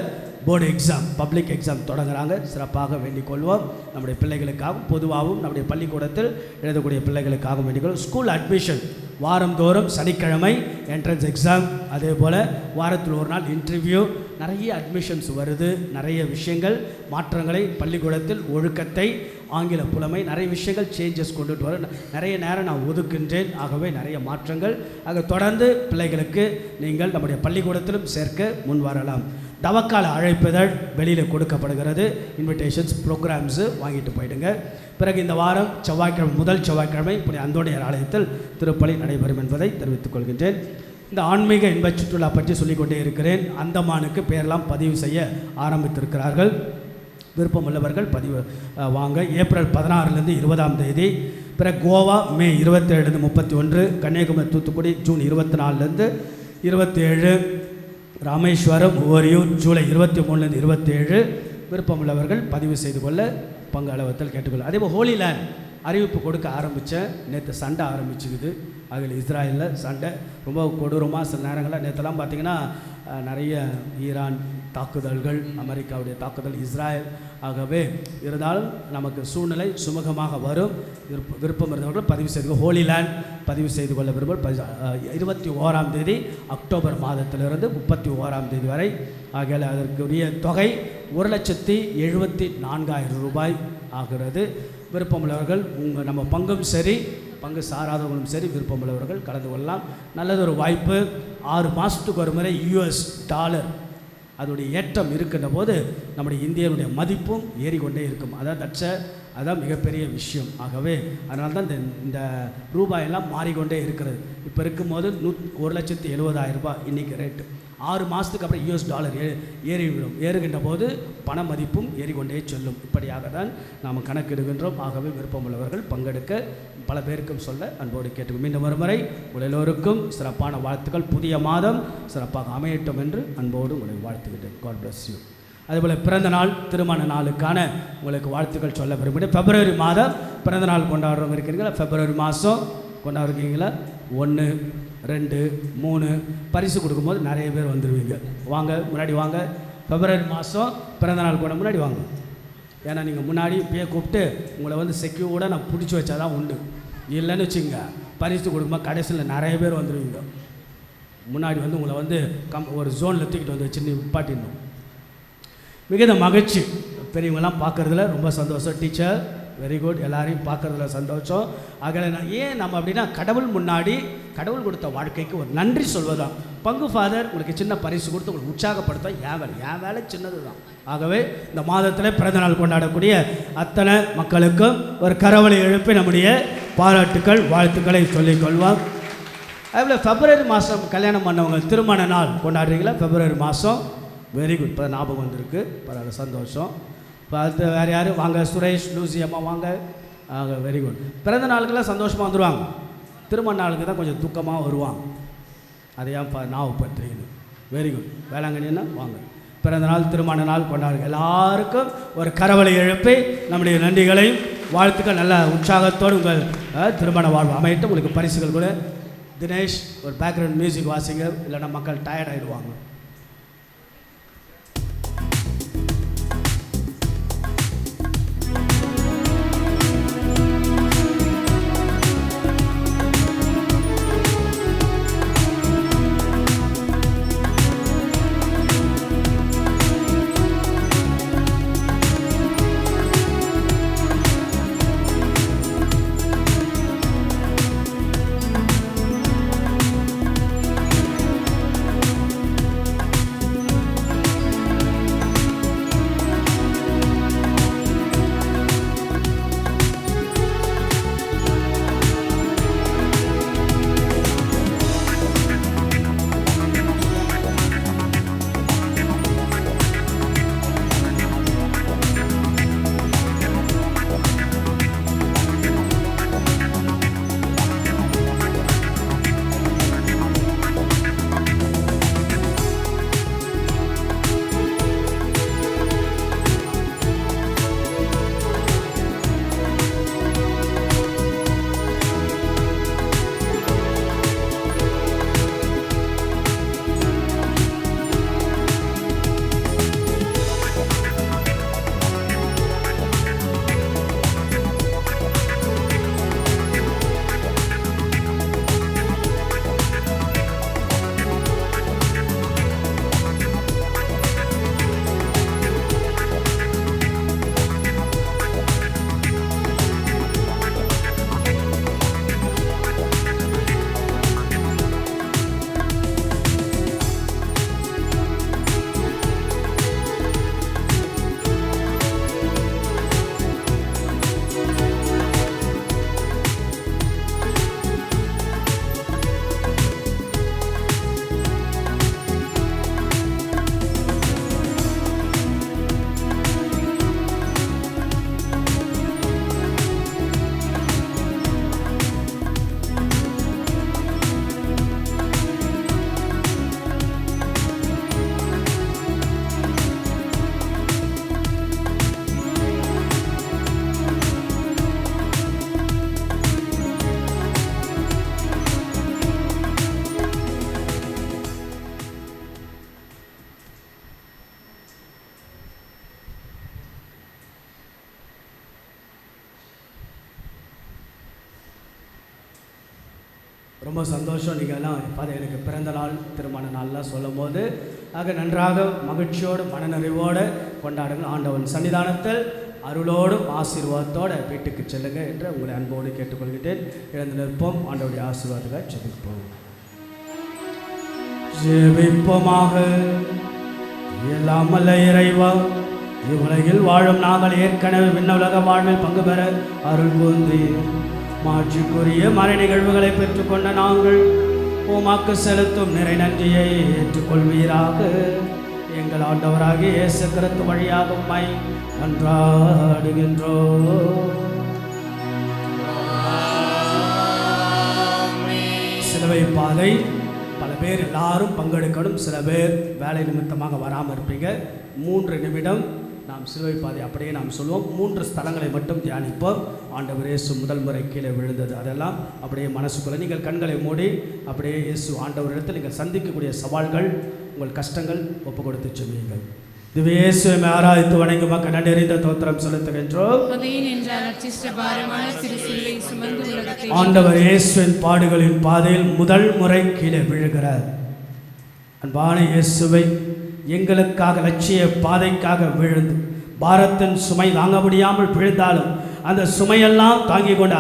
board exam, public exam தொடங்குறாங்க. சிறப்பாக வேண்டிக் கொள்வோம். நம்முடைய பிள்ளைகளுக்காகவும் பொதுவாகவும் நம்முடைய பள்ளிக்கூடத்தில் எழுதக்கூடிய பிள்ளைகளுக்காகவும் வேண்டிக் கொள்வோம். ஸ்கூல் அட்மிஷன் வாரந்தோறும் சனிக்கிழமை என்ட்ரன்ஸ் எக்ஸாம், அதே போல் வாரத்தில் ஒரு நாள் இன்டர்வியூ. நிறைய அட்மிஷன்ஸ் வருது. நிறைய விஷயங்கள் மாற்றங்களை பள்ளிக்கூடத்தில், ஒழுக்கத்தை, ஆங்கில புலமை, நிறைய விஷயங்கள் சேஞ்சஸ் கொண்டுட்டு வர நிறைய நேரம் நான் ஒதுக்கின்றேன். ஆகவே நிறைய மாற்றங்கள். ஆக தொடர்ந்து பிள்ளைகளுக்கு நீங்கள் நம்முடைய பள்ளிக்கூடத்திலும் சேர்க்க முன் வரலாம். தவக்கால அழைப்புதழ் வெளியில் கொடுக்கப்படுகிறது. இன்விடேஷன்ஸ், ப்ரோக்ராம்ஸு வாங்கிட்டு போயிடுங்க. பிறகு இந்த வாரம் செவ்வாய்க்கிழமை, முதல் செவ்வாய்க்கிழமை புனித அந்தோணியார் ஆலயத்தில் திருப்பலி நடைபெறும் என்பதை தெரிவித்துக் கொள்கின்றேன். இந்த ஆன்மீக இன்ப சுற்றுலா பற்றி சொல்லிக்கொண்டே இருக்கிறேன். அந்தமானுக்கு பேரெல்லாம் பதிவு செய்ய ஆரம்பித்திருக்கிறார்கள். விருப்பம் உள்ளவர்கள் பதிவு வாங்க. ஏப்ரல் 16 20ஆம் தேதி. பிறகு கோவா மே 27 31, கன்னியாகுமரி தூத்துக்குடி ஜூன் 24 27, ராமேஸ்வரம் ஓரியூர் ஜூலை 23 27. விருப்பம் உள்ளவர்கள் பதிவு செய்து கொள்ள பங்கு அளவத்தில் கேட்டுக்கொள்ள. அதே போல் ஹோலிலேண்ட் அறிவிப்பு கொடுக்க ஆரம்பித்தேன். நேற்று சண்டை ஆரம்பிச்சுக்குது. அதில் இஸ்ராயலில் சண்டை ரொம்ப கொடூரமாக சில நேரங்களில் நேற்றுலாம் பார்த்திங்கன்னா நிறைய ஈரான் தாக்குதல்கள், அமெரிக்காவுடைய தாக்குதல், இஸ்ராயல். ஆகவே இருந்தாலும் நமக்கு சூழ்நிலை சுமூகமாக வரும். விருப்பம் இருந்தவர்கள் பதிவு செய்து ஹோலிலேண்ட் பதிவு செய்து கொள்ள விரும்பல் 21ஆம் தேதி அக்டோபர் மாதத்திலிருந்து 31ஆம் தேதி வரை. ஆகையால் அதற்குரிய தொகை 1,74,000 ரூபாய் ஆகிறது. விருப்பமுள்ளவர்கள் நம்ம பங்கும் சரி, பங்கு சாராதவர்களும் சரி, விருப்பமுள்ளவர்கள் கலந்து கொள்ளலாம். நல்லதொரு வாய்ப்பு. 6 மாதத்துக்கு ஒரு முறை US டாலர் அதோடைய ஏற்றம் இருக்கின்ற போது நம்முடைய இந்தியனுடைய மதிப்பும் ஏறிக்கொண்டே இருக்கும். அதான் மிகப்பெரிய விஷயம். ஆகவே அதனால தான் இந்த ரூபாயெல்லாம் மாறிக்கொண்டே இருக்கிறது. இப்போ இருக்கும்போது 1,70,000 ரூபாய் இன்றைக்கி ரேட்டு. 6 மாதத்துக்கு அப்புறம் US டாலர் ஏறிவிடும். ஏறுகின்ற போது பண மதிப்பும் ஏறிக்கொண்டே செல்லும். இப்படியாக தான் நாம் கணக்கிடுகின்றோம். ஆகவே விருப்பமுள்ளவர்கள் பங்கெடுக்க பல பேருக்கும் சொல்ல அன்போடு கேட்டுக்கொள். மீண்டும் ஒருமுறை உங்கள் எல்லோருக்கும் சிறப்பான வாழ்த்துக்கள். புதிய மாதம் சிறப்பாக அமையட்டும் என்று அன்போடு உங்களை வாழ்த்துக்கிட்டேன். God bless you. அதேபோல் பிறந்த நாள், திருமண நாளுக்கான உங்களுக்கு வாழ்த்துக்கள் சொல்ல விரும்புகிறேன். பிப்ரவரி மாதம் பிறந்த நாள் கொண்டாடுறவங்க இருக்கிறீங்களா? பிப்ரவரி மாதம் கொண்டாடுறீங்களா? 1, 2, 3 பரிசு கொடுக்கும்போது நிறைய பேர் வந்துடுவீங்க. வாங்க, முன்னாடி வாங்க. பிப்ரவரி மாதம் பிறந்தநாள் கூட முன்னாடி வாங்க. ஏன்னா நீங்கள் முன்னாடி இப்பயே கூப்பிட்டு உங்களை வந்து செக்யூர்டாக நான் பிடிச்சி வச்சா தான் உண்டு. இல்லைன்னு வச்சுங்க, பரிசு கொடுக்கும்போது கடைசியில் நிறைய பேர் வந்துடுவீங்க. முன்னாடி வந்து உங்களை வந்து ஒரு ஜோனில் தூக்கிட்டு வந்து வச்சு நிப்பாட்டிடணும். மிகுந்த மகிழ்ச்சி. பெரியவங்களாம் பார்க்குறதுல ரொம்ப சந்தோஷம். Teacher very good. எல்லாரையும் பார்க்குறதுல சந்தோஷம். ஆகலை ஏன் நம்ம அப்படின்னா கடவுள் முன்னாடி கடவுள் கொடுத்த வாழ்க்கைக்கு ஒரு நன்றி சொல்வதுதான். பங்கு ஃபாதர் உங்களுக்கு சின்ன பரிசு கொடுத்து உங்களுக்கு உற்சாகப்படுத்த என் வேலை சின்னது தான். ஆகவே இந்த மாதத்தில் பிறந்தநாள் கொண்டாடக்கூடிய அத்தனை மக்களுக்கும் ஒரு கரவொலி எழுப்பி நம்முடைய பாராட்டுக்கள் வாழ்த்துக்களை சொல்லிக்கொள்வோம். அதுபோல் பிப்ரவரி மாதம் கல்யாணம் பண்ணவங்க திருமண நாள் கொண்டாடுறீங்களா? பிப்ரவரி மாதம் வெரி குட். இப்போ ஞாபகம் வந்திருக்கு, பரவாயில்ல, சந்தோஷம். இப்போ அடுத்து வேறு யார் வாங்க? சுரேஷ், லூசி அம்மா வாங்க. Very good. பிறந்த நாளுக்கெல்லாம் சந்தோஷமாக வந்துடுவாங்க, திருமண நாளுக்கு தான் கொஞ்சம் துக்கமாக வருவாங்க. அதை ஏன் ஞாபகப்படுத்துறீங்க? Very good. வேளாங்கண்ணின்னா வாங்க. பிறந்த நாள் திருமண நாள் கொண்டாடுங்க. எல்லாருக்கும் ஒரு கரவொலி எழுப்பி நம்முடைய நன்றிகளையும் வாழ்த்துக்கள். நல்ல உற்சாகத்தோடு உங்கள் திருமண வாழ்வு அமையட்டும். உங்களுக்கு பரிசுகள் கூட. தினேஷ் ஒரு பேக்ரவுண்ட் மியூசிக் வாசிங்க, இல்லைன்னா மக்கள் டயர்ட் ஆகிடுவாங்க. ரொம்ப சந்தோஷம். நீங்கள் எல்லாம் அது எனக்கு பிறந்த நாள் திருமண நாள்லாம் சொல்லும் போது ஆக நன்றாக மகிழ்ச்சியோடு மனநிறைவோடு கொண்டாடுங்கள். ஆண்டவன் சன்னிதானத்தில் அருளோடும் ஆசீர்வாதத்தோடு வீட்டுக்கு செல்லுங்க என்று உங்களை அன்போடு கேட்டுக்கொள்கிறேன். இழந்து நிற்போம். ஆண்டவருடைய ஆசீர்வாதத்தை ஜெபிப்போம். ஜெபிப்போமாக. எல்லாம் வல்ல இறைவா, இவ்வுலகில் வாழும் நாங்கள் ஏற்கனவே விண்ணுலக வாழ்வில் பங்கு பெற அருள் கூர்ந்து மாட்சிக்குரிய மறை நிகழ்வுகளை பெற்றுக்கொண்ட நாங்கள் உமக்கு செலுத்தும் நிறை நன்றியை ஏற்றுக்கொள்வீராக. எங்கள் ஆண்டவராகிய இயேசு கிறிஸ்து வழியாக உம்மை மன்றாடுகின்றோம். சிலுவை பாதை பல பேர் எல்லாரும் பங்கெடுக்கணும். சில பேர் வேலை நிமித்தமாக வராமல் இருப்பீங்க. 3 நிமிடம் நாம் சிலுவை பாதை அப்படியே நாம் சொல்லுவோம். 3 ஸ்தலங்களை மட்டும் தியானிப்போம். ஆண்டவர் இயேசு முதல் முறை கீழே விழுந்தது, அதெல்லாம் அப்படியே மனசுக்குள்ள நீங்கள் கண்களை மூடி அப்படியே இயேசு ஆண்டவரிடத்தில் நீங்கள் சந்திக்கக்கூடிய சவால்கள், உங்கள் கஷ்டங்கள் ஒப்பு கொடுத்து செல்வீங்கள். திவ்யேசுவை ஆராய்த்து வணங்கி மக்கள் நன்றறிந்த தோத்திரம் செலுத்துகின்றோம். ஆண்டவர் இயேசுவின் பாடுகளின் பாதையில் முதல் முறை கீழே விழுகிறார். அன்பான இயேசுவை எங்களுக்காக லட்சிய பாதைக்காக விழுந்து பாரத்தின் சுமை தாங்க முடியாமல் விழுந்தாலும் அந்த சுமையெல்லாம் தாங்கி கொண்டு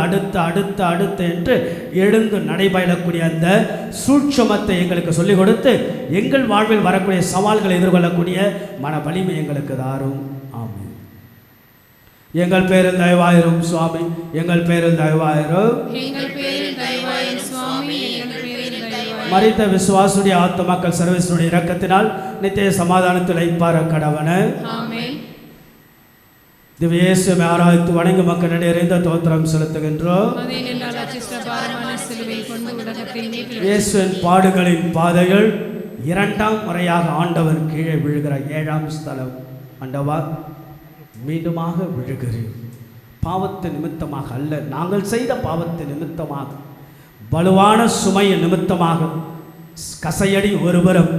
அடுத்து என்று எழுந்து நடைபயணக்கூடிய அந்த சூட்சமத்தை எங்களுக்கு சொல்லிக் கொடுத்து எங்கள் வாழ்வில் வரக்கூடிய சவால்களை எதிர்கொள்ளக்கூடிய மன வலிமை எங்களுக்கு தாரும். ஆமென். எங்கள் பேரில் தயவாயிரும் சுவாமி, எங்கள் பேரில் தயவாயிரும். மரித்த விசுவாசுடைய ஆத்துமாக்கள் சர்வீசுடைய இரக்கத்தினால் நித்திய சமாதானத்தில் ஐப்பார கடவன. திவ்ய இயேசுவை ஆராய்த்து வணங்கு மக்களிடையே நிறைந்த தோத்திரம் செலுத்துகின்றோம். இயேசுவின் பாடுகளின் பாதைகள் இரண்டாம் முறையாக ஆண்டவர் கீழே விழுகிற 7ஆம் ஸ்தலம். ஆண்டவா, மீண்டுமாக விழுகிறேன். பாவத்து நிமித்தமாக அல்ல, நாங்கள் செய்த பாவத்து நிமித்தமாக, வலுவான சுமையின் நிமித்தமாக, கசையடி ஒருபுறம்,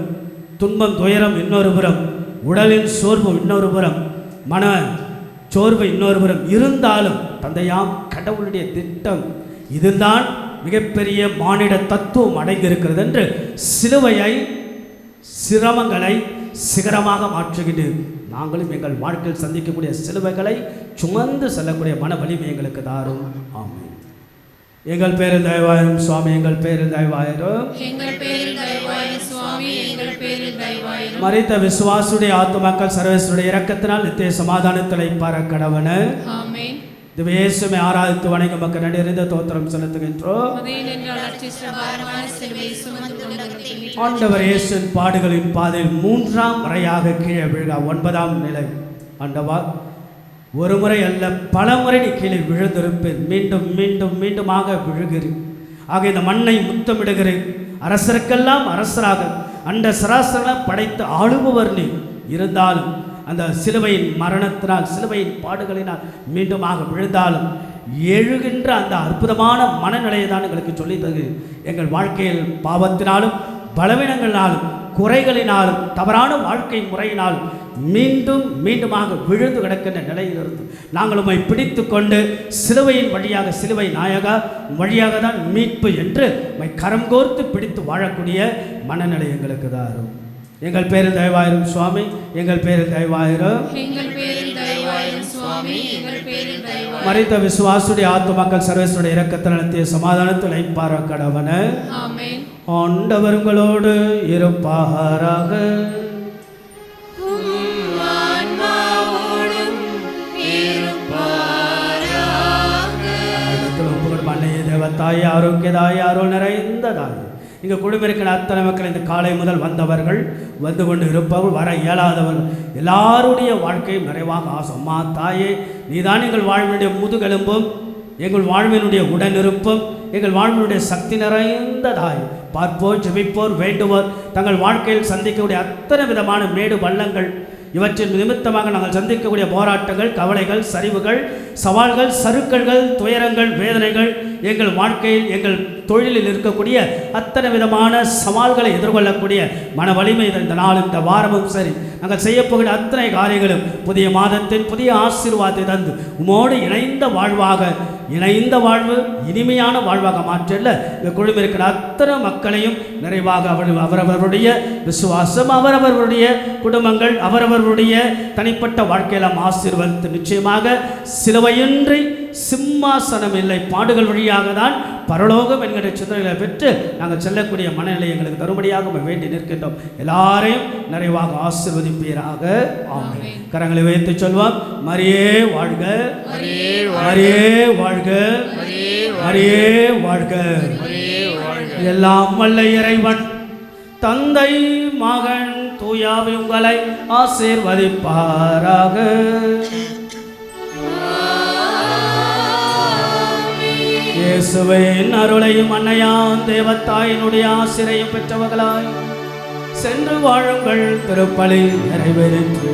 துன்பம் துயரம் இன்னொரு புறம், உடலின் சோர்வு இன்னொரு புறம், மன சோர்வு இன்னொரு புறம் இருந்தாலும் தந்தையாம் கடவுளுடைய திட்டம் இதுதான் மிகப்பெரிய மானிட தத்துவம் அடைந்திருக்கிறது என்று சிலுவையை சிரமங்களை சிகரமாக மாற்றுகின்றேன். நாங்களும் எங்கள் வாழ்க்கையில் சந்திக்கக்கூடிய சிலுவைகளை சுமந்து செல்லக்கூடிய மன வலிமை எங்களுக்கு தாரும். ஆமென். எங்கள் பேரில் தயவாயிரும் சுவாமி, எங்கள் பேரில் தயவாயிரும். மரித்த விசுவாசுடைய ஆத்துமாக்கள் சர்வேசுடைய இரக்கத்தினால் நித்திய சமாதானத்தில் பறக்கடவன. திவ்ய இயேசுவை ஆராதித்து வணங்கும் மக்கள் நிறைந்த தோத்திரம் செலுத்துகின்றோம். ஆண்டவர் இயேசுவின் பாடுகளின் பாதையில் 3ஆம் முறையாக கீழே விழுக 9ஆம் நிலை. ஆண்டவா, ஒரு முறை அல்ல பல முறை நீ கீழே விழுந்திருப்பேன். மீண்டும் மீண்டும் மீண்டுமாக விழுகிறேன். ஆக இந்த மண்ணை முத்தமிடுகிறேன். அரசருக்கெல்லாம் அரசராக அண்ட சராசரங்களை படைத்து ஆளுபவர் நீ. இருந்தாலும் அந்த சிலுவையின் மரணத்தினால், சிலுவையின் பாடுகளினால் மீண்டுமாக விழுந்தாலும் எழுகின்ற அந்த அற்புதமான மனநிலையை தான் எங்களுக்கு சொல்லித் தருகிறேன். எங்கள் வாழ்க்கையில் பாவத்தினாலும் பலவீனங்களினாலும் குறைகளினாலும் தவறான வாழ்க்கை முறையினாலும் மீண்டும் மீண்டுமாக விழுந்து கிடக்கின்ற நிலையிலிருந்து நாங்கள் உம்மை பிடித்து கொண்டு சிலுவையின் வழியாக, சிலுவை நாயகா வழியாக தான் மீட்பு என்று உம்மை கரம் கோர்த்து பிடித்து வாழக்கூடிய மனநிலை எங்களுக்கு தாரும். எங்கள் பேரில் தயவாயிரும் சுவாமி, எங்கள் பேரில் தயவாயிரும். மரித்த விசுவாசுடைய ஆத்துமாக்கள் சர்வேசுடைய இரக்கத்தில் நித்திய சமாதானத்தில் ஐப்பார கடவன. ஆண்டவர் உங்களோடு இருப்பாராக. அன்னைய தேவத்தாய், ஆரோக்கியதாய், அருள் நிறைந்ததாய், இங்கே குழுமிருக்கிற அத்தனை மக்கள் இந்த காலை முதல் வந்தவர்கள், வந்து கொண்டு இருப்பவர்கள், வர இயலாதவர்கள் எல்லாருடைய வாழ்க்கையும் நிறைவாக ஆசம்மா தாயே, நீதான் எங்கள் வாழ்வினுடைய முதுகெலும்பும், எங்கள் வாழ்வினுடைய உடனிருப்பும், எங்கள் வாழ்வினுடைய சக்தி நிறைந்ததாய். பார்ப்போர், ஜெபிப்போர், வேண்டுவோர் தங்கள் வாழ்க்கையில் சந்திக்கக்கூடிய அத்தனை விதமான மேடு பள்ளங்கள், இவற்றின் நிமித்தமாக நாங்கள் சந்திக்கக்கூடிய போராட்டங்கள், கவலைகள், சரிவுகள், சவால்கள், சறுக்கல்கள், துயரங்கள், வேதனைகள், எங்கள் வாழ்க்கையில் எங்கள் தொழிலில் இருக்கக்கூடிய அத்தனை விதமான சவால்களை எதிர்கொள்ளக்கூடிய மன வலிமை இந்த நாளும் இந்த வாரமும் சரி நாங்கள் செய்யப்போகிற அத்தனை காரியங்களும் புதிய மாதத்தின் புதிய ஆசீர்வாதத்தை தந்து உமோடு இணைந்த வாழ்வாக, இணைந்த வாழ்வு இனிமையான வாழ்வாக மாற்றல்ல இந்த குழுவில் இருக்கிற அத்தனை மக்களையும் நிறைவாக அவரவருடைய விசுவாசம், அவரவர்களுடைய குடும்பங்கள், அவரவர்களுடைய தனிப்பட்ட வாழ்க்கையெல்லாம் ஆசீர்வதித்து நிச்சயமாக சிலுவையின்றி சிம்மாசனம் இல்லை, பாடுகள் வழியாக தான் பரலோகம் என்கிற சிந்தனைகளை பெற்று நாங்கள் செல்லக்கூடிய மனநிலை எங்களுக்கு தரும்படியாக வேண்டி நிற்கின்றோம். எல்லாரையும் நிறைவாக ஆசீர்வதிப்பீராக. ஆமென். கரங்களை வைத்து சொல்வோம். மரியே வாழ்க, மரியே வாழ்க, மரியே வாழ்க. எல்லாம் வல்ல இறைவன் தந்தை, மகன், தூயாவி உங்களை ஆசீர்வதிப்பாராக. இயேசுவின் அருளையும் அன்னையாம் தேவத்தாயினுடைய ஆசிரையும் பெற்றவர்களாய் சென்று வாழுங்கள். திருப்பலி நிறைவேறிற்று.